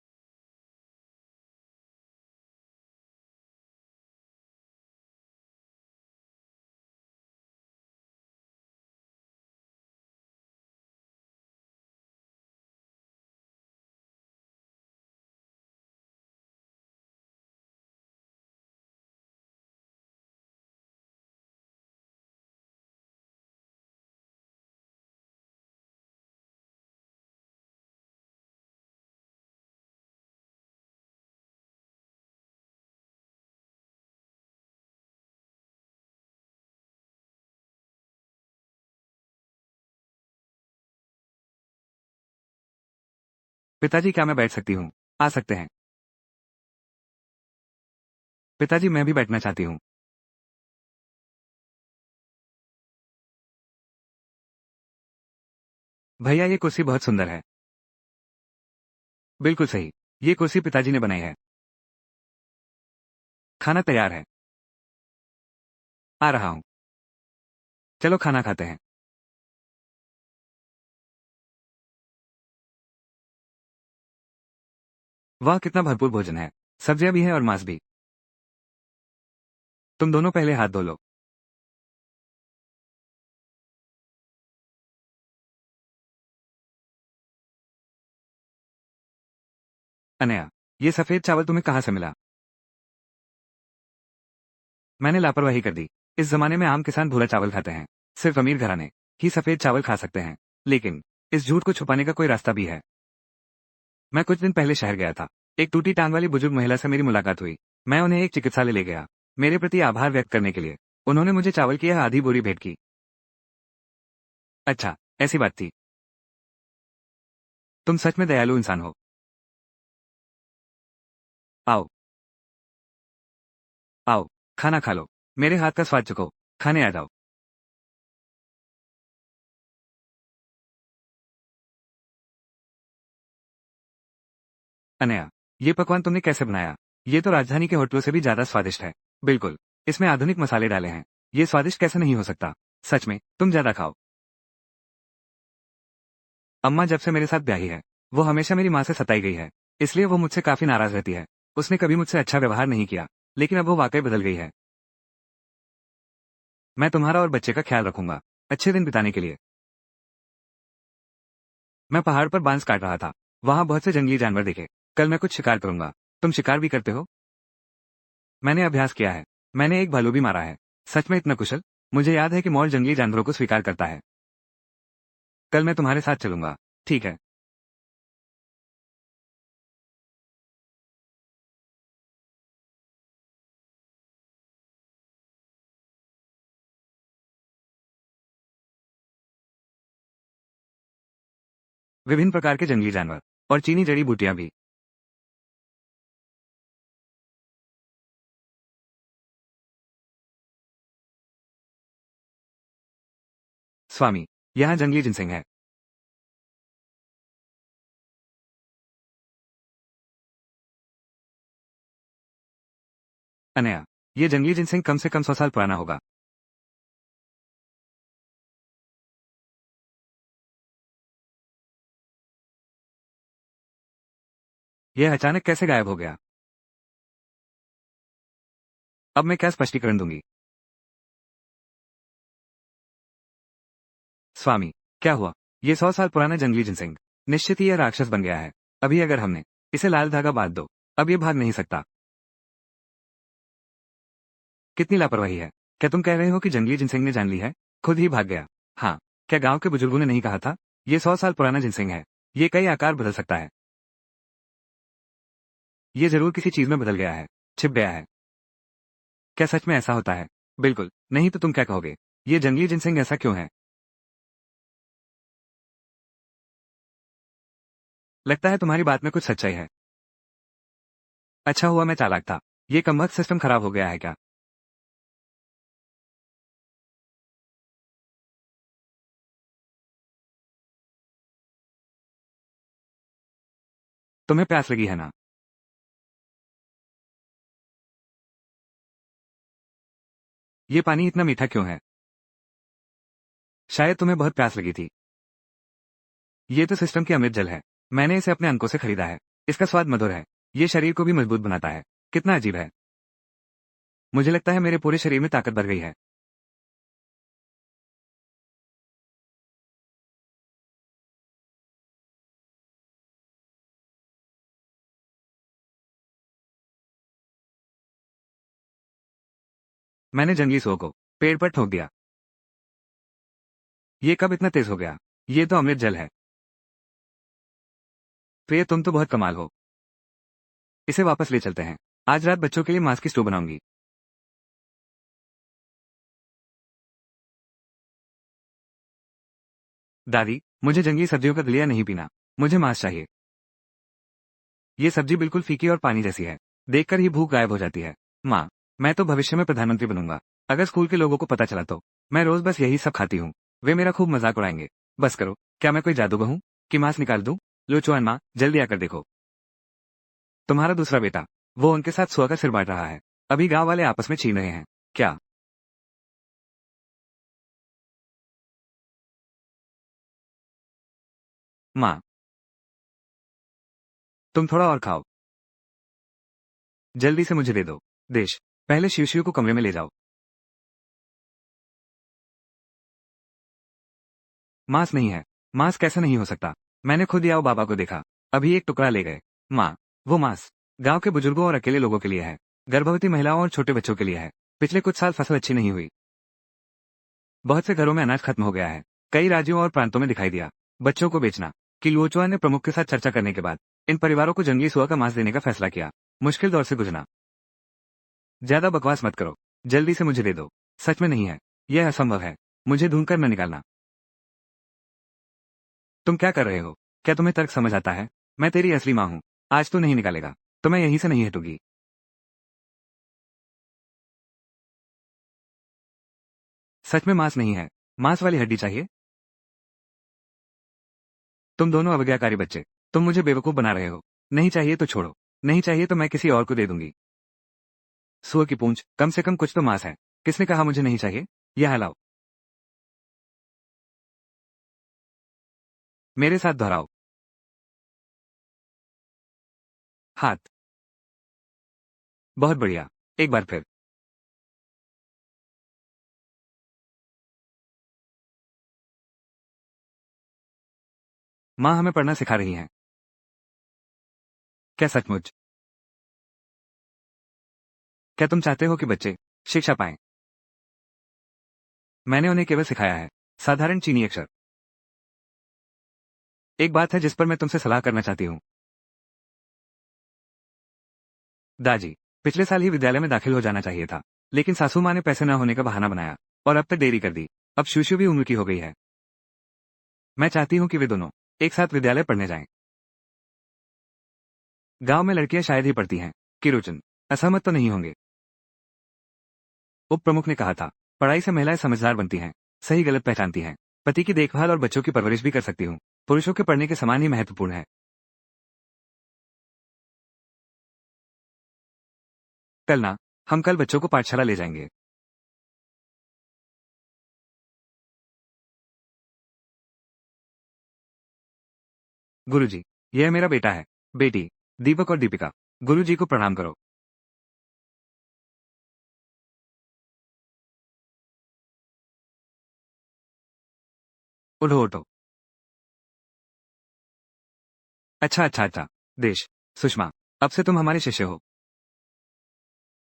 पिताजी, क्या मैं बैठ सकती हूँ? आ सकते हैं। पिताजी, मैं भी बैठना चाहती हूँ। भैया, ये कुर्सी बहुत सुंदर है। बिल्कुल सही। ये कुर्सी पिताजी ने बनाई है। खाना तैयार है। आ रहा हूँ। चलो खाना खाते हैं। वाह, कितना भरपूर भोजन है। सब्जियां भी हैं और मांस भी। तुम दोनों पहले हाथ धो लो। अनया, ये सफेद चावल तुम्हें कहाँ से मिला? मैंने लापरवाही कर दी। इस जमाने में आम किसान भूरा चावल खाते हैं। सिर्फ अमीर घराने ही सफेद चावल खा सकते हैं। लेकिन इस झूठ को छुपाने का कोई रास्ता भी है। मैं कुछ दिन पहले शहर गया था। एक टूटी टांग वाली बुजुर्ग महिला से मेरी मुलाकात हुई। मैं उन्हें एक चिकित्सालय ले गया, मेरे प्रति आभार व्यक्त करने के लिए। उन्होंने मुझे चावल की यह आधी बोरी भेंट की। अच्छा, ऐसी बात थी। तुम सच में दयालु इंसान हो। आओ, आओ, खाना खा लो। मेरे हाथ का स्वाद चखो। खाने आ जाओ। अनया, ये पकवान तुमने कैसे बनाया? ये तो राजधानी के होटलों से भी ज्यादा स्वादिष्ट है। बिल्कुल। इसमें आधुनिक मसाले डाले हैं। ये स्वादिष्ट कैसे नहीं हो सकता? सच में, तुम ज्यादा खाओ। अम्मा जब से मेरे साथ ब्याही है, वो हमेशा मेरी माँ से सताई गई है। इसलिए वो मुझसे काफी नाराज रहती है। उसने कभी मुझसे अच्छा व्यवहार नहीं किया। लेकिन अब वो वाकई बदल गई है। मैं तुम्हारा और बच्चे का ख्याल रखूंगा। अच्छे दिन बिताने के लिए। मैं पहाड़ पर बांस काट रहा था। वहां बहुत से जंगली जानवर देखे। कल मैं कुछ शिकार करूंगा। तुम शिकार भी करते हो? मैंने अभ्यास किया है। मैंने एक भालू भी मारा है। सच में इतना कुशल? मुझे याद है कि मॉल जंगली जानवरों को स्वीकार करता है। कल मैं तुम्हारे साथ चलूंगा। ठीक है। विभिन्न प्रकार के जंगली जानवर और चीनी जड़ी बूटियां भी। स्वामी, यहाँ जंगली जिनसिंग है। अनया, ये जंगली जिनसिंग कम से कम 100 साल पुराना होगा। यह अचानक कैसे गायब हो गया? अब मैं क्या स्पष्टीकरण दूंगी? स्वामी, क्या हुआ? ये 100 साल पुराना जंगली जिनसिंग निश्चित ही यह राक्षस बन गया है। अभी अगर हमने इसे लाल धागा बांध दो, अब ये भाग नहीं सकता। कितनी लापरवाही है। क्या तुम कह रहे हो कि जंगली जिनसिंग ने जान ली है? खुद ही भाग गया। हाँ। क्या गांव के बुजुर्गों ने नहीं कहा था? ये 100 साल पुराना जिनसिंग है। ये कई आकार बदल सकता है। ये जरूर किसी चीज में बदल गया है, छिप गया है। क्या सच में ऐसा होता है? बिल्कुल नहीं, तो तुम क्या कहोगे? ये जंगली जिनसिंग ऐसा क्यों है? लगता है तुम्हारी बात में कुछ सच्चाई है। अच्छा हुआ मैं चालाक था। ये कमबख्त सिस्टम खराब हो गया है क्या? तुम्हें प्यास लगी है ना? ये पानी इतना मीठा क्यों है? शायद तुम्हें बहुत प्यास लगी थी। ये तो सिस्टम की अमृत जल है। मैंने इसे अपने अंकों से खरीदा है। इसका स्वाद मधुर है। ये शरीर को भी मजबूत बनाता है। कितना अजीब है। मुझे लगता है मेरे पूरे शरीर में ताकत बढ़ गई है। मैंने जंगली सो को पेड़ पर ठोक दिया। ये कब इतना तेज हो गया? ये तो अमृत जल है। प्रिय, तुम तो बहुत कमाल हो। इसे वापस ले चलते हैं। आज रात बच्चों के लिए मांस की स्टू बनाऊंगी। दादी, मुझे जंगली सब्जियों का दलिया नहीं पीना। मुझे मांस चाहिए। ये सब्जी बिल्कुल फीकी और पानी जैसी है। देखकर ही भूख गायब हो जाती है। माँ, मैं तो भविष्य में प्रधानमंत्री बनूंगा। अगर स्कूल के लोगों को पता चला तो मैं रोज बस यही सब खाती हूँ। वे मेरा खूब मजाक उड़ाएंगे। बस करो। क्या मैं कोई जादूगर हूँ कि मांस निकाल दूं? लो चुआन माँ, जल्दी आकर देखो। तुम्हारा दूसरा बेटा, वो उनके साथ सोकर सिर बांट रहा है। अभी गांव वाले आपस में छीन रहे हैं। क्या? माँ, तुम थोड़ा और खाओ। जल्दी से मुझे दे दो। देश, पहले शिव शिव को कमरे में ले जाओ। मांस नहीं है। मांस कैसे नहीं हो सकता? मैंने खुद याओ बाबा को देखा। अभी एक टुकड़ा ले गए। माँ, वो मांस गांव के बुजुर्गों और अकेले लोगों के लिए है। गर्भवती महिलाओं और छोटे बच्चों के लिए है। पिछले कुछ साल फसल अच्छी नहीं हुई। बहुत से घरों में अनाज खत्म हो गया है। कई राज्यों और प्रांतों में दिखाई दिया। बच्चों को बेचना। किलुओचुआ ने प्रमुख के साथ चर्चा करने के बाद इन परिवारों को जंगली सुअर का मांस देने का फैसला किया। मुश्किल दौर से गुजरना। ज्यादा बकवास मत करो। जल्दी से मुझे दे दो। सच में नहीं है। यह असंभव है। मुझे ढूंढकर न निकालना। तुम क्या कर रहे हो? क्या तुम्हें तर्क समझ आता है? मैं तेरी असली माँ हूँ। आज तू नहीं निकालेगा तो मैं यहीं से नहीं हटूंगी। सच में मांस नहीं है। मांस वाली हड्डी चाहिए। तुम दोनों अवज्ञाकारी बच्चे। तुम मुझे बेवकूफ बना रहे हो। नहीं चाहिए तो छोड़ो। नहीं चाहिए तो मैं किसी और को दे दूंगी। सुअर की पूंछ, कम से कम कुछ तो मांस है। किसने कहा मुझे नहीं चाहिए? यह लाओ। मेरे साथ दोहराओ। हाथ। बहुत बढ़िया। एक बार फिर। माँ हमें पढ़ना सिखा रही हैं। क्या सचमुच? क्या तुम चाहते हो कि बच्चे शिक्षा पाएं? मैंने उन्हें केवल सिखाया है साधारण चीनी अक्षर। एक बात है जिस पर मैं तुमसे सलाह करना चाहती हूँ। दादी, पिछले साल ही विद्यालय में दाखिल हो जाना चाहिए था, लेकिन सासू माँ ने पैसे न होने का बहाना बनाया और अब तक देरी कर दी। अब शूशु भी उम्र की हो गई है। मैं चाहती हूँ कि वे दोनों एक साथ विद्यालय पढ़ने जाएं। गांव में लड़कियां शायद ही पढ़ती हैं। किरोचन असहमत तो नहीं होंगे। उप प्रमुख ने कहा था, पढ़ाई से महिलाएं समझदार बनती हैं, सही गलत पहचानती हैं, पति की देखभाल और बच्चों की परवरिश भी कर सकती हूँ। पुरुषों के पढ़ने के समान ही महत्वपूर्ण है। कल ना, हम कल बच्चों को पाठशाला ले जाएंगे। गुरुजी, यह मेरा बेटा है। बेटी, दीपक और दीपिका, गुरुजी को प्रणाम करो। उठो उठो। अच्छा अच्छा अच्छा। देश, सुषमा, अब से तुम हमारे शिष्य हो।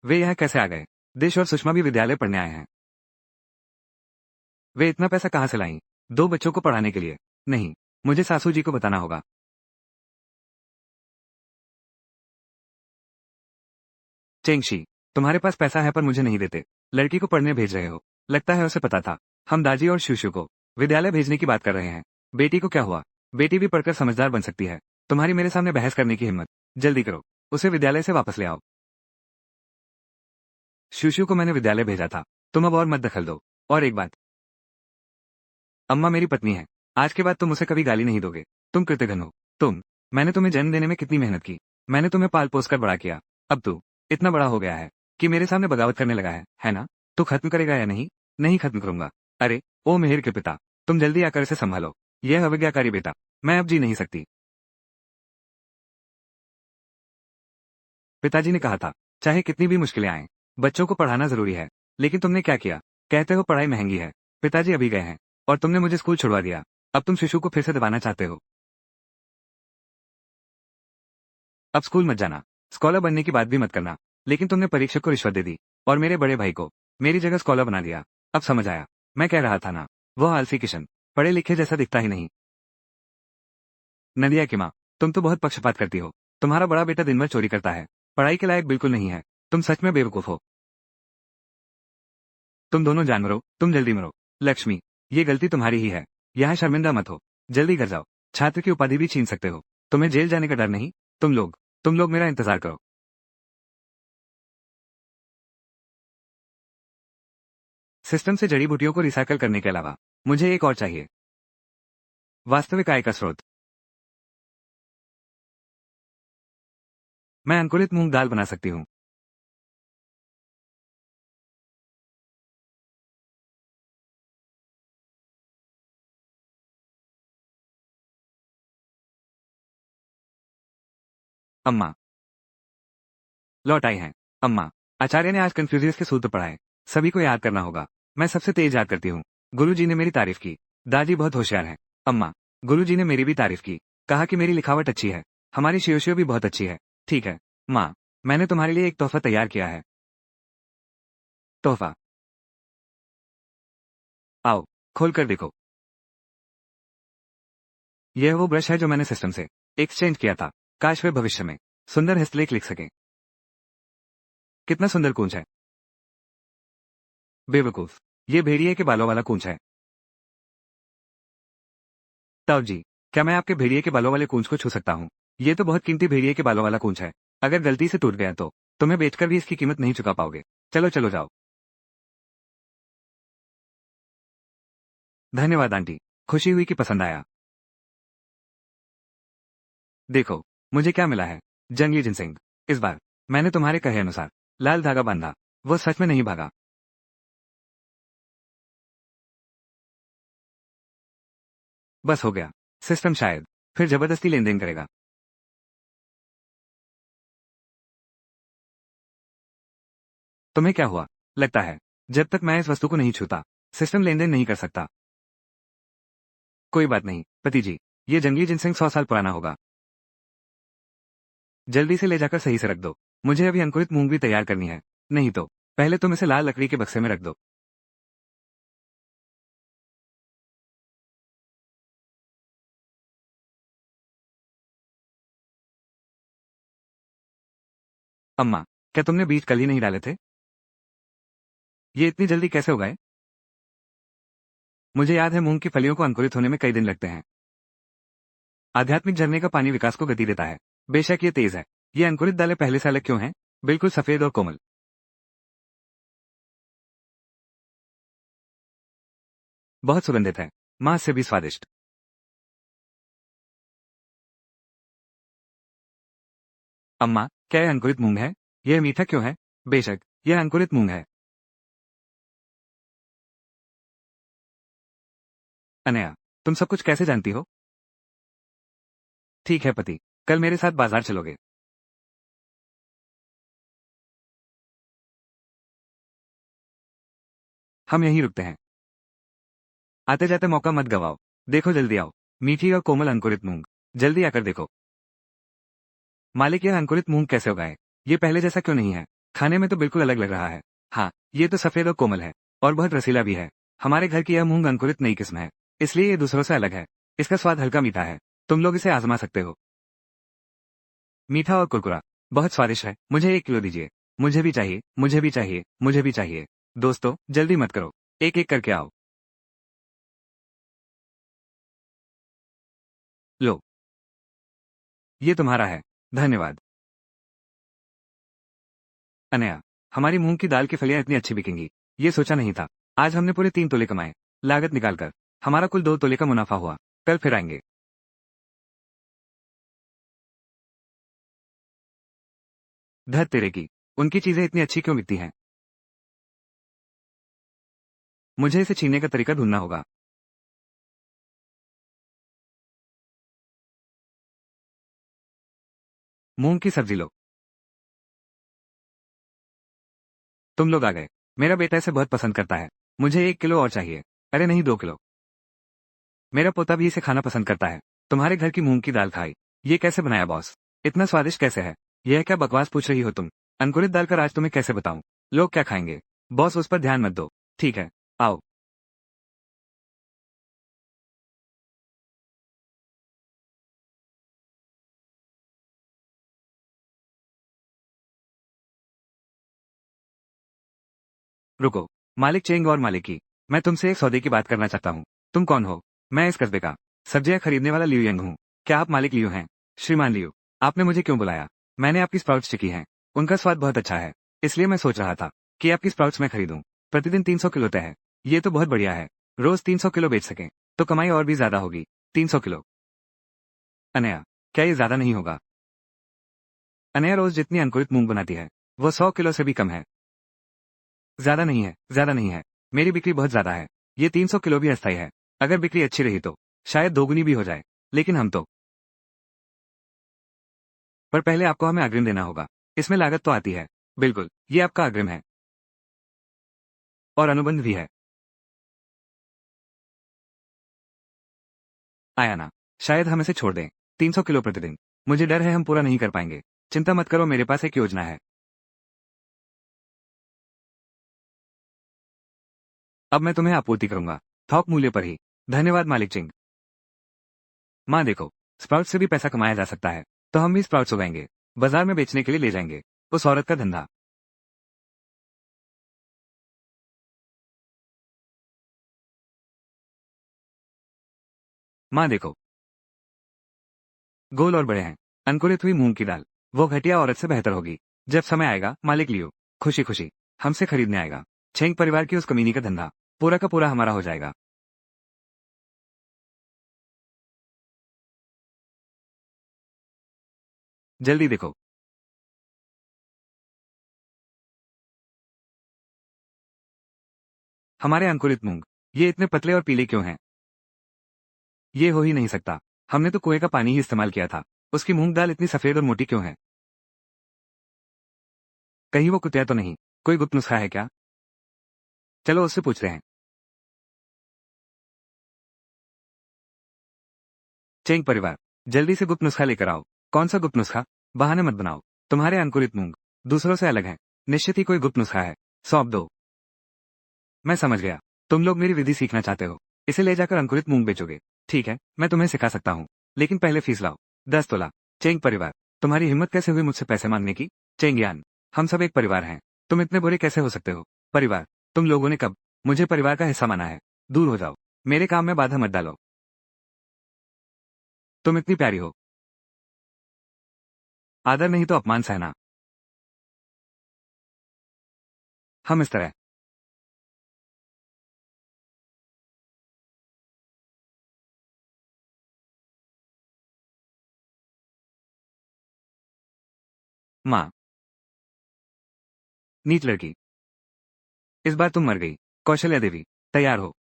वे यहाँ कैसे आ गए? देश और सुषमा भी विद्यालय पढ़ने आए हैं। वे इतना पैसा कहाँ से लाईं? दो बच्चों को पढ़ाने के लिए? नहीं, मुझे सासू जी को बताना होगा। चेंगशी, तुम्हारे पास पैसा है पर मुझे नहीं देते। लड़की को पढ़ने भेज रहे हो। लगता है उसे पता था। हम दाजी और शूशु को विद्यालय भेजने की बात कर रहे हैं। बेटी को क्या हुआ? बेटी भी पढ़कर समझदार बन सकती है। तुम्हारी मेरे सामने बहस करने की हिम्मत? जल्दी करो, उसे विद्यालय से वापस ले आओ। शूशु को मैंने विद्यालय भेजा था। तुम अब और मत दखल दो। और एक बात, अम्मा मेरी पत्नी है। आज के बाद तुम उसे कभी गाली नहीं दोगे। तुम कृतघ्न हो। मैंने तुम्हें जन्म देने में कितनी मेहनत की। मैंने तुम्हें पाल पोस कर बड़ा किया। अब तू इतना बड़ा हो गया है कि मेरे सामने बगावत करने लगा है ना? तू खत्म करेगा या नहीं? नहीं खत्म करूंगा। अरे, ओ मेहर के पिता, तुम जल्दी आकर इसे संभालो। यह अवज्ञाकारी बेटा, मैं अब जी नहीं सकती। पिताजी ने कहा था, चाहे कितनी भी मुश्किलें आएं, बच्चों को पढ़ाना जरूरी है। लेकिन तुमने क्या किया? कहते हो पढ़ाई महंगी है। पिताजी अभी गए हैं और तुमने मुझे स्कूल छुड़वा दिया। अब तुम शिशु को फिर से दबाना चाहते हो। अब स्कूल मत जाना। स्कॉलर बनने की बात भी मत करना। लेकिन तुमने परीक्षक को रिश्वत दे दी और मेरे बड़े भाई को मेरी जगह स्कॉलर बना दिया। अब समझ आया। मैं कह रहा था ना, वो आलसी किशन, पढ़े लिखे जैसा दिखता ही नहीं। नदिया की माँ, तुम तो बहुत पक्षपात करती हो। तुम्हारा बड़ा बेटा दिन भर चोरी करता है। पढ़ाई के लायक बिल्कुल नहीं है। तुम सच में बेवकूफ हो। तुम दोनों जान मरो, तुम जल्दी मरो। लक्ष्मी, ये गलती तुम्हारी ही है। यहाँ शर्मिंदा मत हो। जल्दी घर जाओ। छात्र की उपाधि भी छीन सकते हो। तुम्हें जेल जाने का डर नहीं? तुम लोग मेरा इंतजार करो। सिस्टम से जड़ी बूटियों को रिसाइकल करने के अलावा मुझे एक और चाहिए। वास्तविक आय का स्रोत। मैं अंकुरित मूंग दाल बना सकती हूँ। अम्मा लौट आई हैं। अम्मा, आचार्य ने आज कन्फ्यूजियस के सूत्र पढ़ाए। सभी को याद करना होगा। मैं सबसे तेज याद करती हूँ। गुरुजी ने मेरी तारीफ की। दादी बहुत होशियार है। अम्मा, गुरुजी ने मेरी भी तारीफ की। कहा कि मेरी लिखावट अच्छी है। हमारी शियोशियो भी बहुत अच्छी है। ठीक है माँ, मैंने तुम्हारे लिए एक तोहफा तैयार किया है। तोहफा? आओ, खोल कर देखो। यह वो ब्रश है जो मैंने सिस्टम से एक्सचेंज किया था। काश वे भविष्य में सुंदर हस्तलेख लिख सकें। कितना सुंदर कूंच है। बेवकूफ, ये भेड़िए के बालों वाला कूंच है। ताऊ जी, क्या मैं आपके भेड़िए के बालों वाले कूंच को छू सकता हूँ? ये तो बहुत कीमती भेड़िए के बालों वाला कूंच है। अगर गलती से टूट गया तो तुम्हें बेचकर भी इसकी कीमत नहीं चुका पाओगे। चलो चलो जाओ। धन्यवाद आंटी, खुशी हुई कि पसंद आया। देखो, मुझे क्या मिला है। जंगली जिनसिंग। इस बार मैंने तुम्हारे कहे अनुसार लाल धागा बांधा। वो सच में नहीं भागा। बस हो गया। सिस्टम शायद फिर जबरदस्ती लेन देन करेगा। तुम्हें क्या हुआ? लगता है जब तक मैं इस वस्तु को नहीं छूता, सिस्टम लेन देन नहीं कर सकता। कोई बात नहीं पति जी, ये जंगली जिनसिंग 100 साल पुराना होगा। जल्दी से ले जाकर सही से रख दो। मुझे अभी अंकुरित मूंग भी तैयार करनी है। नहीं तो पहले तुम इसे लाल लकड़ी के बक्से में रख दो। अम्मा, क्या तुमने बीज कल ही नहीं डाले थे? ये इतनी जल्दी कैसे उगाए? मुझे याद है मूंग की फलियों को अंकुरित होने में कई दिन लगते हैं। आध्यात्मिक झरने का पानी विकास को गति देता है। बेशक ये तेज है। ये अंकुरित दालें पहले से अलग क्यों हैं? बिल्कुल सफेद और कोमल। बहुत सुगंधित है। मांस से भी स्वादिष्ट। अम्मा, क्या यह अंकुरित मूंग है? यह मीठा क्यों है? बेशक, यह अंकुरित मूंग है। अनया, तुम सब कुछ कैसे जानती हो? ठीक है पति, कल मेरे साथ बाजार चलोगे? हम यहीं रुकते हैं। आते जाते मौका मत गवाओ। देखो जल्दी आओ। मीठी और कोमल अंकुरित मूंग। जल्दी आकर देखो। मालिक, यह अंकुरित मूंग कैसे उगाए? ये पहले जैसा क्यों नहीं है? खाने में तो बिल्कुल अलग लग रहा है। हाँ, ये तो सफेद और कोमल है। और बहुत रसीला भी है। हमारे घर की यह मूंग अंकुरित नई किस्म है। इसलिए ये दूसरों से अलग है। इसका स्वाद हल्का मीठा है। तुम लोग इसे आजमा सकते हो। मीठा और कुरकुरा। बहुत स्वादिष्ट है। मुझे 1 किलो दीजिए। मुझे भी चाहिए, मुझे भी चाहिए, मुझे भी चाहिए। दोस्तों, जल्दी मत करो। एक एक करके आओ। लो, ये तुम्हारा है। धन्यवाद। अनया, हमारी मूंग की दाल की फलियां इतनी अच्छी बिकेंगी, ये सोचा नहीं था। आज हमने पूरे 3 तोले कमाए। लागत निकालकर हमारा कुल 2 तोले का मुनाफा हुआ। कल फिर आएंगे। धत तेरे की। उनकी चीजें इतनी अच्छी क्यों बिकती हैं? मुझे इसे छीनने का तरीका ढूंढना होगा। मूंग की सब्जी लो। तुम लोग आ गए। मेरा बेटा इसे बहुत पसंद करता है। मुझे 1 किलो और चाहिए। अरे नहीं, 2 किलो। मेरा पोता भी इसे खाना पसंद करता है। तुम्हारे घर की मूंग की दाल खाई। ये कैसे बनाया बॉस? इतना स्वादिष्ट कैसे है? यह क्या बकवास पूछ रही हो तुम? अंकुरित दाल का राज तुम्हें कैसे बताऊं? लोग क्या खाएंगे? बॉस, उस पर ध्यान मत दो। ठीक है, आओ। रुको। मालिक चेंग और मालिकी, मैं तुमसे एक सौदे की बात करना चाहता हूँ। तुम कौन हो? मैं इस कस्बे का सब्जियां खरीदने वाला लियू यंग हूँ। क्या आप मालिक लियू हैं? श्रीमान लियू, आपने मुझे क्यों बुलाया? मैंने आपकी स्प्राउट्स चखी हैं। उनका स्वाद बहुत अच्छा है। इसलिए मैं सोच रहा था कि आपकी स्प्राउट्स मैं खरीदूं। प्रतिदिन 300 किलो तय है। ये तो बहुत बढ़िया है। रोज 300 किलो बेच सकें तो कमाई और भी ज्यादा होगी। 300 किलो। अनया, क्या ये ज्यादा नहीं होगा? अनया रोज जितनी अंकुरित मूंग बनाती है, वो 100 किलो से भी कम है। ज्यादा नहीं है, ज्यादा नहीं है। मेरी बिक्री बहुत ज्यादा है। ये 300 किलो भी अस्थायी है। अगर बिक्री अच्छी रही तो शायद दोगुनी भी हो जाए। लेकिन हम तो। पर पहले आपको हमें अग्रिम देना होगा। इसमें लागत तो आती है। बिल्कुल, ये आपका अग्रिम है। और अनुबंध भी है। आया ना। शायद हम इसे छोड़ दें। 300 किलो प्रतिदिन। मुझे डर है हम पूरा नहीं कर पाएंगे। चिंता मत करो, मेरे पास एक योजना है। अब मैं तुम्हें आपूर्ति करूंगा। थोक मूल्य पर ही। धन्यवाद मालिक चिंग। माँ देखो, स्प्राउट से भी पैसा कमाया जा सकता है। तो हम भी स्प्राउट्स उगाएंगे। बाजार में बेचने के लिए ले जाएंगे। उस औरत का धंधा। माँ देखो, गोल और बड़े हैं। अंकुरित हुई मूंग की दाल। वो घटिया औरत से बेहतर होगी। जब समय आएगा मालिक लियो खुशी खुशी हमसे खरीदने आएगा। छेंग परिवार की उस कमीनी का धंधा पूरा का पूरा हमारा हो जाएगा। जल्दी देखो। हमारे अंकुरित मूंग। ये इतने पतले और पीले क्यों हैं? ये हो ही नहीं सकता। हमने तो कुएं का पानी ही इस्तेमाल किया था। उसकी मूंग दाल इतनी सफेद और मोटी क्यों है? कहीं वो कुतिया तो नहीं? कोई गुप्त नुस्खा है क्या? चलो उससे पूछते हैं। चेंग परिवार, जल्दी से गुप्त नुस्खा लेकर आओ। कौन सा गुप्त नुस्खा? बहाने मत बनाओ। तुम्हारे अंकुरित मूंग दूसरों से अलग हैं। निश्चित ही कोई गुप्त नुस्खा है। सौंप दो। मैं समझ गया। तुम लोग मेरी विधि सीखना चाहते हो। इसे ले जाकर अंकुरित मूंग बेचोगे। ठीक है, मैं तुम्हें सिखा सकता हूँ। लेकिन पहले फीस लाओ। 10 तोला। चेंग परिवार, तुम्हारी हिम्मत कैसे हुई मुझसे पैसे मांगने की? चेंगियान, हम सब एक परिवार हैं। तुम इतने बुरे कैसे हो सकते हो? परिवार? तुम लोगों ने कब मुझे परिवार का हिस्सा माना है? दूर हो जाओ। मेरे काम में बाधा मत डालो। तुम इतनी प्यारी हो। आदर नहीं तो अपमान सहना। हम इस तरह। माँ। नीच लड़की। इस बार तुम मर गई। कौशल्या देवी, तैयार हो।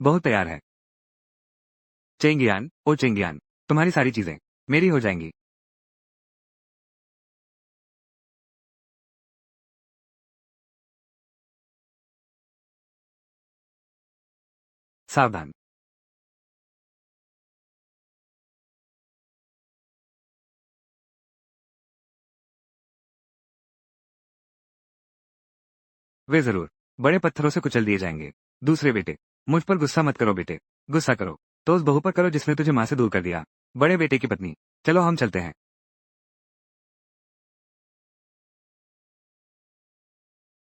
बहुत तैयार है। चेंगियान, ओ चेंगियान, तुम्हारी सारी चीजें मेरी हो जाएंगी। सावधान। वे जरूर बड़े पत्थरों से कुचल दिए जाएंगे। दूसरे बेटे, मुझ पर गुस्सा मत करो बेटे। गुस्सा करो तो उस बहू पर करो जिसने तुझे माँ से दूर कर दिया। बड़े बेटे की पत्नी। चलो हम चलते हैं।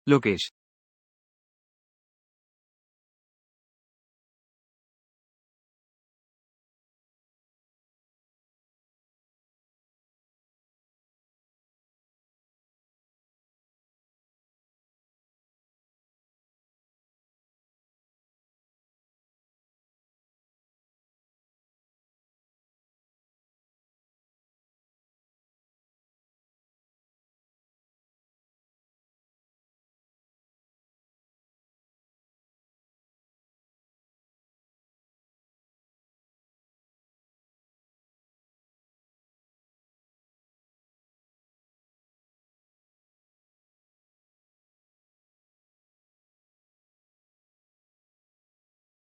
लोकेश।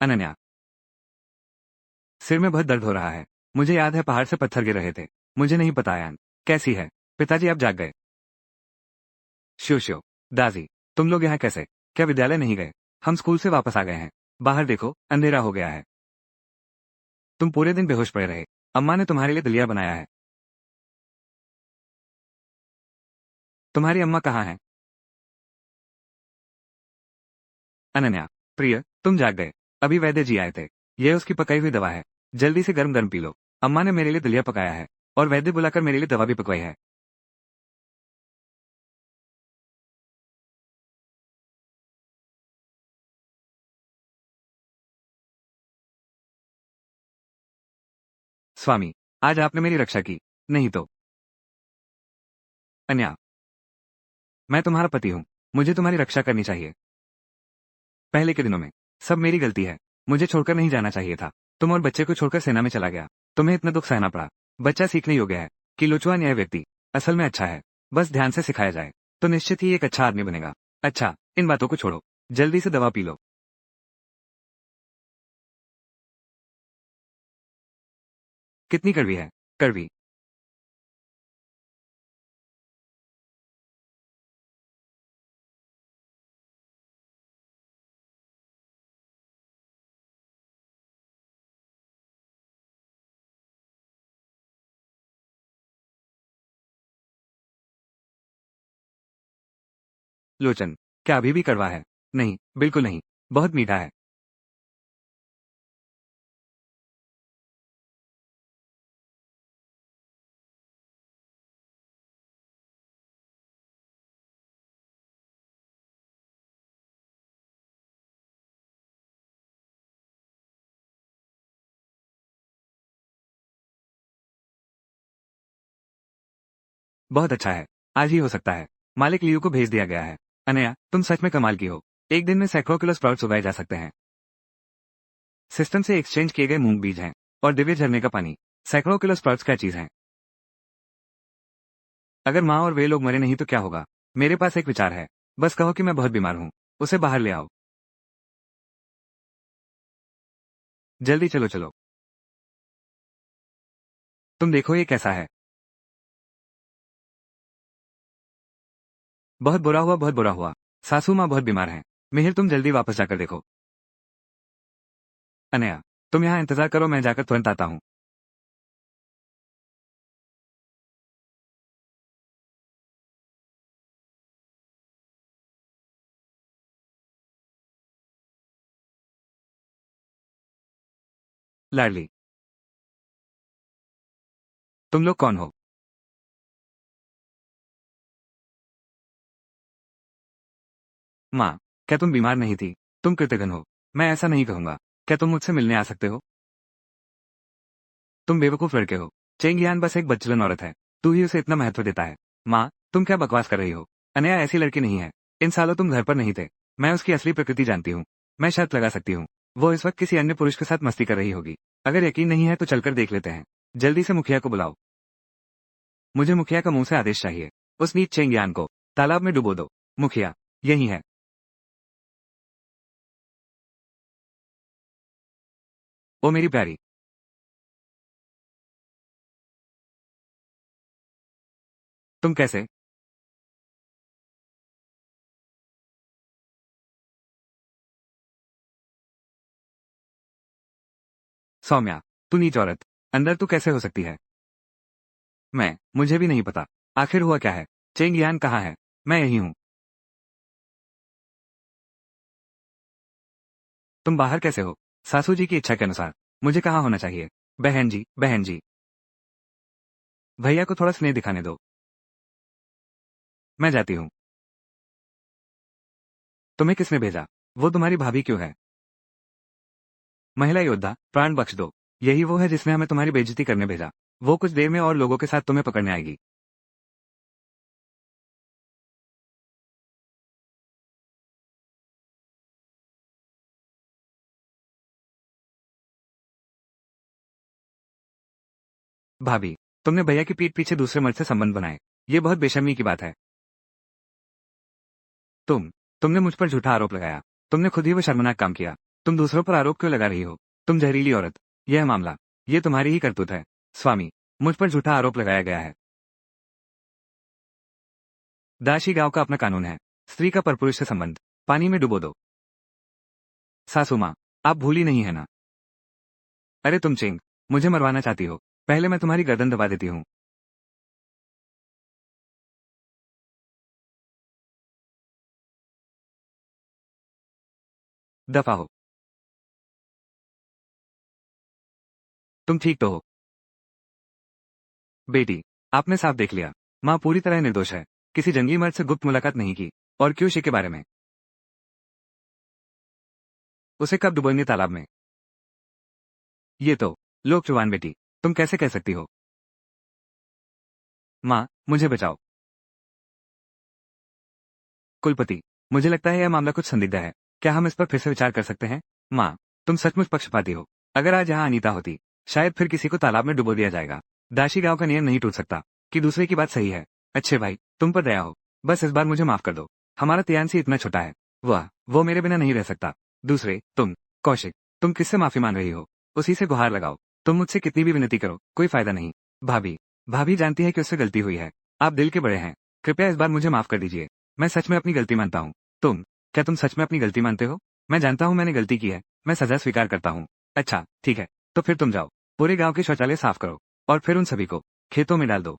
अनन्या। सिर में बहुत दर्द हो रहा है। मुझे याद है पहाड़ से पत्थर गिर रहे थे। मुझे नहीं पता आयान कैसी है। पिताजी अब जाग गए। Show show. दादी, तुम लोग यहाँ कैसे? क्या विद्यालय नहीं गए? हम स्कूल से वापस आ गए हैं। बाहर देखो, अंधेरा हो गया है। तुम पूरे दिन बेहोश पड़े रहे। अम्मा ने तुम्हारे लिए दलिया बनाया है। तुम्हारी अम्मा कहाँ है? अनन्या, प्रिय, तुम जाग गए। अभी वैद्य जी आए थे। यह उसकी पकाई हुई दवा है। जल्दी से गर्म गर्म पी लो। अम्मा ने मेरे लिए दलिया पकाया है और वैद्य बुलाकर मेरे लिए दवा भी पकवाई है। स्वामी, आज आपने मेरी रक्षा की। नहीं तो। अन्या, मैं तुम्हारा पति हूँ। मुझे तुम्हारी रक्षा करनी चाहिए। पहले के दिनों में सब मेरी गलती है। मुझे छोड़कर नहीं जाना चाहिए था। तुम और बच्चे को छोड़कर सेना में चला गया। तुम्हें इतना दुख सहना पड़ा। बच्चा सीखने योग्य है कि लोचुआ न्याय व्यक्ति असल में अच्छा है। बस ध्यान से सिखाया जाए तो निश्चित ही एक अच्छा आदमी बनेगा। अच्छा, इन बातों को छोड़ो। जल्दी से दवा पी लो। कितनी कड़वी है? कड़वी। लोचन, क्या अभी भी कड़वा है? नहीं, बिल्कुल नहीं। बहुत मीठा है। बहुत अच्छा है। आज ही हो सकता है। मालिक लियू को भेज दिया गया है। अनया, तुम सच में कमाल की हो। एक दिन में सैकड़ों किलो स्प्राउट्स उगाए जा सकते हैं। सिस्टम से एक्सचेंज किए गए मूंग बीज हैं और दिव्य झरने का पानी। सैकड़ों किलो स्प्राउट्स क्या चीज है? अगर माँ और वे लोग मरे नहीं तो क्या होगा? मेरे पास एक विचार है। बस कहो कि मैं बहुत बीमार हूँ। उसे बाहर ले आओ। जल्दी चलो चलो। तुम देखो ये कैसा है। बहुत बुरा हुआ, बहुत बुरा हुआ। सासू माँ बहुत बीमार हैं। मिहिर, तुम जल्दी वापस जाकर देखो। अनया, तुम यहाँ इंतजार करो, मैं जाकर तुरंत आता हूँ। लाडली, तुम लोग कौन हो? माँ, क्या तुम बीमार नहीं थी? तुम कृतघ्न हो। मैं ऐसा नहीं कहूंगा। क्या तुम मुझसे मिलने आ सकते हो? तुम बेवकूफ लड़के हो। चेंग यान बस एक बच्चलन औरत है। तू ही उसे इतना महत्व देता है। माँ, तुम क्या बकवास कर रही हो? अनया ऐसी लड़की नहीं है। इन सालों तुम घर पर नहीं थे। मैं उसकी असली प्रकृति जानती हूँ। मैं शर्त लगा सकती हूँ। वो इस वक्त किसी अन्य पुरुष के साथ मस्ती कर रही होगी। अगर यकीन नहीं है तो चलकर देख लेते हैं। जल्दी से मुखिया को बुलाओ। मुझे मुखिया का मुंह से आदेश चाहिए। उस नीच चेंग यान को तालाब में डुबो दो। मुखिया, यही है। ओ मेरी प्यारी। तुम कैसे? सौम्या, तू नीच औरत। अंदर तू कैसे हो सकती है? मुझे भी नहीं पता। आखिर हुआ क्या है? चेंग यान कहाँ है? मैं यही हूँ। तुम बाहर कैसे हो? सासू जी की इच्छा के अनुसार। मुझे कहाँ होना चाहिए? बहन जी, बहन जी। भैया को थोड़ा स्नेह दिखाने दो। मैं जाती हूँ। तुम्हें किसने भेजा? वो तुम्हारी भाभी क्यों है? महिला योद्धा, प्राण बख्श दो। यही वो है जिसने हमें तुम्हारी बेइज्जती करने भेजा। वो कुछ देर में और लोगों के साथ तुम्हें पकड़ने आएगी। भाभी, तुमने भैया की पीठ पीछे दूसरे मर्द से संबंध बनाए। ये बहुत बेशर्मी की बात है। तुमने मुझ पर झूठा आरोप लगाया। तुमने खुद ही वो शर्मनाक काम किया। तुम दूसरों पर आरोप क्यों लगा रही हो? तुम जहरीली औरत। यह मामला, ये तुम्हारी ही करतूत है। स्वामी, मुझ पर झूठा आरोप लगाया गया है। दाशी गांव का अपना कानून है। स्त्री का परपुरुष से संबंध पानी में डुबो दो। सासू माँ, आप भूली नहीं है ना? अरे तुम चिंग, मुझे मरवाना चाहती हो? पहले मैं तुम्हारी गर्दन दबा देती हूँ। दफा हो। तुम ठीक तो हो? बेटी, आपने साफ देख लिया। माँ पूरी तरह निर्दोष है। किसी जंगली मर्द से गुप्त मुलाकात नहीं की। और क्यों शे के बारे में? उसे कब डुबोएंगे तालाब में? ये तो लोक जुबान बेटी। तुम कैसे कह सकती हो? माँ, मुझे बचाओ। कुलपति, मुझे लगता है यह मामला कुछ संदिग्ध है। क्या हम इस पर फिर से विचार कर सकते हैं? माँ, तुम सचमुच पक्षपाती हो। अगर आज यहाँ अनीता होती, शायद फिर किसी को तालाब में डुबो दिया जाएगा। दाशी गांव का नियम नहीं टूट सकता कि दूसरे की बात सही है। अच्छे भाई, तुम पर दया हो। बस इस बार मुझे माफ कर दो। हमारा तियानसी इतना छोटा है। वह वो मेरे बिना नहीं रह सकता। दूसरे, तुम कौशिक, तुम किससे माफी मान रही हो? उसी से गुहार लगाओ। तुम मुझसे कितनी भी विनती करो, कोई फायदा नहीं। भाभी, भाभी जानती है कि उससे गलती हुई है। आप दिल के बड़े हैं। कृपया इस बार मुझे माफ कर दीजिए। मैं सच में अपनी गलती मानता हूँ। क्या तुम सच में अपनी गलती मानते हो? मैं जानता हूँ मैंने गलती की है। मैं सजा स्वीकार करता हूँ। अच्छा, ठीक है। तो फिर तुम जाओ। पूरे गांव के शौचालय साफ करो। और फिर उन सभी को खेतों में डाल दो।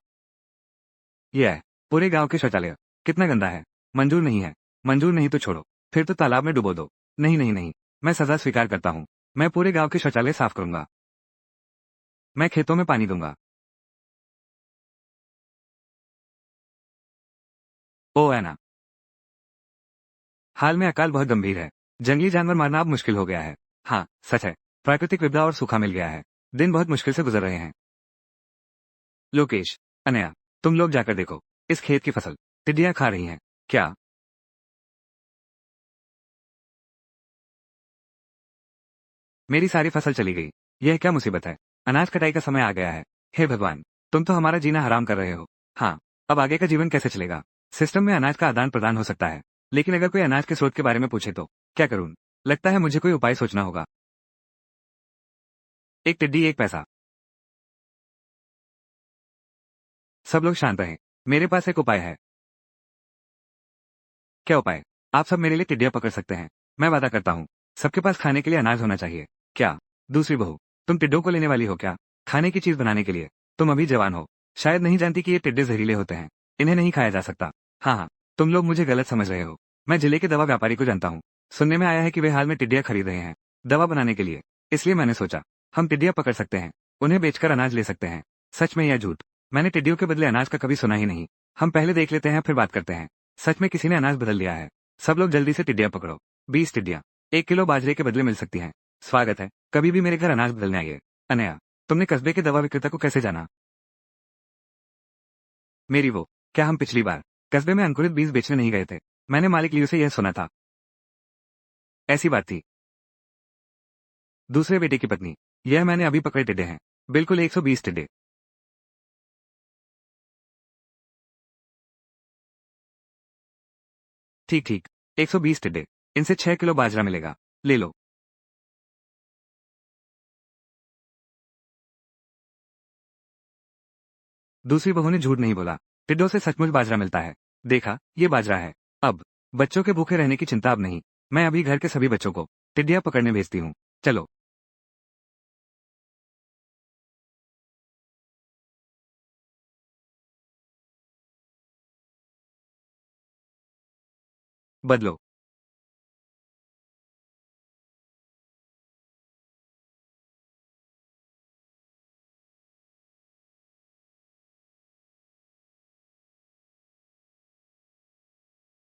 यह है, पूरे गांव के शौचालय। कितना गंदा है। मंजूर नहीं है। मंजूर नहीं तो छोड़ो। फिर तो तालाब में डुबो दो। नहीं नहीं नहीं। मैं सजा स्वीकार करता हूँ। मैं पूरे गांव के शौचालय साफ करूंगा। मैं खेतों में पानी दूंगा। ओ ऐना, हाल में अकाल बहुत गंभीर है। जंगली जानवर मारना अब मुश्किल हो गया है। हाँ, सच है। प्राकृतिक विपदा और सूखा मिल गया है। दिन बहुत मुश्किल से गुजर रहे हैं। लोकेश, अनया, तुम लोग जाकर देखो। इस खेत की फसल टिड्डियां खा रही हैं। क्या? मेरी सारी फसल चली गई। यह क्या मुसीबत है? अनाज कटाई का समय आ गया है। हे भगवान, तुम तो हमारा जीना हराम कर रहे हो। हाँ, अब आगे का जीवन कैसे चलेगा? सिस्टम में अनाज का आदान प्रदान हो सकता है, लेकिन अगर कोई अनाज के स्रोत के बारे में पूछे तो क्या करूं? लगता है मुझे कोई उपाय सोचना होगा। एक टिड्डी एक पैसा। सब लोग शांत रहें। मेरे पास एक उपाय है। क्या उपाय? आप सब मेरे लिए टिड्डियां पकड़ सकते हैं। मैं वादा करता हूँ, सबके पास खाने के लिए अनाज होना चाहिए। क्या? दूसरी बहू, तुम टिड्डों को लेने वाली हो क्या? खाने की चीज बनाने के लिए? तुम अभी जवान हो, शायद नहीं जानती कि ये टिड्डे जहरीले होते हैं। इन्हें नहीं खाया जा सकता। हाँ हाँ, तुम लोग मुझे गलत समझ रहे हो। मैं जिले के दवा व्यापारी को जानता हूँ। सुनने में आया है कि वे हाल में टिड्डियां खरीद रहे हैं दवा बनाने के लिए। इसलिए मैंने सोचा हम टिड्डियां पकड़ सकते हैं, उन्हें बेचकर अनाज ले सकते हैं। सच में या झूठ? मैंने टिड्डियों के बदले अनाज का कभी सुना ही नहीं। हम पहले देख लेते हैं फिर बात करते हैं। सच में किसी ने अनाज बदल लिया है। सब लोग जल्दी से टिड्डियां पकड़ो। 20 टिड्डियां 1 किलो बाजरे के बदले मिल सकती हैं। स्वागत है, कभी भी मेरे घर अनाज बदलने आइए। अनया, तुमने कस्बे के दवा विक्रेता को कैसे जाना? मेरी वो, क्या हम पिछली बार कस्बे में अंकुरित बीज बेचने नहीं गए थे? मैंने मालिक लियो से यह सुना था। ऐसी बात थी। दूसरे बेटे की पत्नी, यह मैंने अभी पकड़े टिड्डे हैं। बिल्कुल 120 टिड्डे। ठीक ठीक, 120 टिड्डे। इनसे 6 किलो बाजरा मिलेगा। ले लो। दूसरी बहू ने झूठ नहीं बोला। टिड्डों से सचमुच बाजरा मिलता है। देखा, ये बाजरा है। अब बच्चों के भूखे रहने की चिंता अब नहीं। मैं अभी घर के सभी बच्चों को टिड्डियां पकड़ने भेजती हूँ। चलो। बदलो।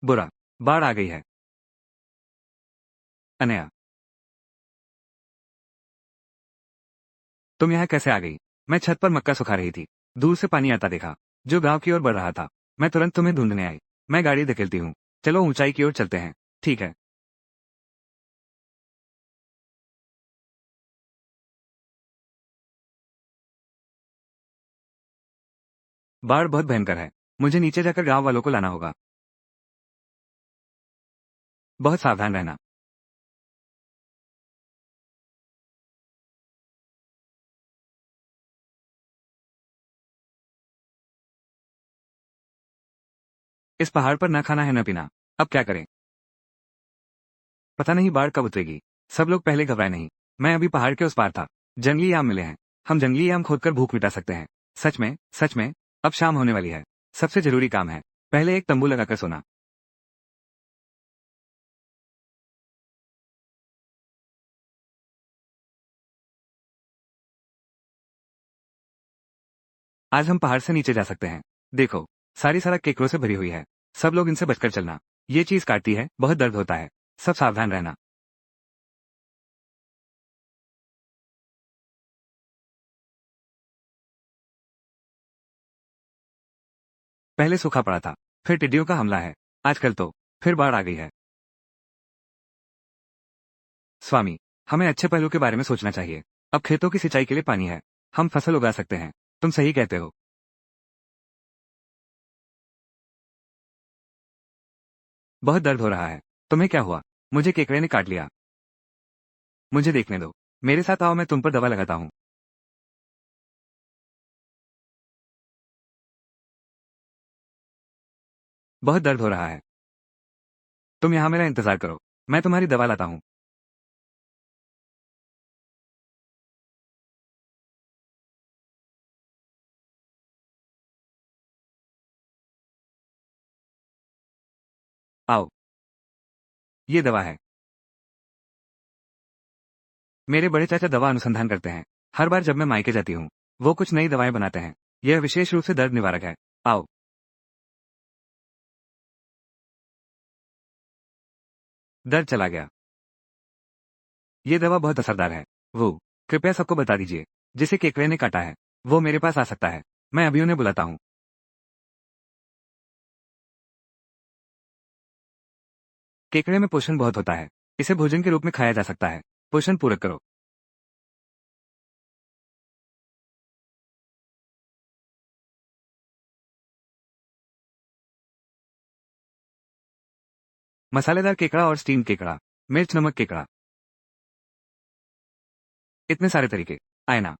बुरा, बाढ़ आ गई है। अनया, तुम यहाँ कैसे आ गई? मैं छत पर मक्का सुखा रही थी। दूर से पानी आता देखा, जो गांव की ओर बढ़ रहा था। मैं तुरंत तुम्हें ढूंढने आई। मैं गाड़ी धकेलती हूँ। चलो ऊंचाई की ओर चलते हैं। ठीक है। बाढ़ बहुत भयंकर है। मुझे नीचे जाकर गांव वालों को लाना होगा। बहुत सावधान रहना। इस पहाड़ पर न खाना है न पीना। अब क्या करें? पता नहीं बाढ़ कब उतरेगी। सब लोग पहले घबराए नहीं। मैं अभी पहाड़ के उस पार था। जंगली आम मिले हैं। हम जंगली आम खोदकर भूख मिटा सकते हैं। सच में, सच में। अब शाम होने वाली है। सबसे जरूरी काम है, पहले एक तंबू लगाकर सोना। आज हम पहाड़ से नीचे जा सकते हैं। देखो, सारी सड़क केकड़ों से भरी हुई है। सब लोग इनसे बचकर चलना। ये चीज काटती है, बहुत दर्द होता है। सब सावधान रहना। पहले सूखा पड़ा था, फिर टिड्डियों का हमला है। आजकल तो फिर बाढ़ आ गई है। स्वामी, हमें अच्छे पहलू के बारे में सोचना चाहिए। अब खेतों की सिंचाई के लिए पानी है। हम फसल उगा सकते हैं। तुम सही कहते हो। बहुत दर्द हो रहा है। तुम्हें क्या हुआ? मुझे केकड़े ने काट लिया। मुझे देखने दो। मेरे साथ आओ, मैं तुम पर दवा लगाता हूँ। बहुत दर्द हो रहा है। तुम यहाँ मेरा इंतजार करो। मैं तुम्हारी दवा लाता हूँ। आओ। ये दवा है। मेरे बड़े चाचा दवा अनुसंधान करते हैं। हर बार जब मैं मायके जाती हूँ, वो कुछ नई दवाएं बनाते हैं। यह विशेष रूप से दर्द निवारक है। आओ। दर्द चला गया। ये दवा बहुत असरदार है। वो, कृपया सबको बता दीजिए, जिसे केकड़े ने काटा है, वो मेरे पास आ सकता है। मैं अभी उन्हें बुलाता हूँ। केकड़े में पोषण बहुत होता है। इसे भोजन के रूप में खाया जा सकता है। पोषण पूरक करो। मसालेदार केकड़ा और स्टीम केकड़ा। मिर्च नमक केकड़ा। इतने सारे तरीके। आए ना।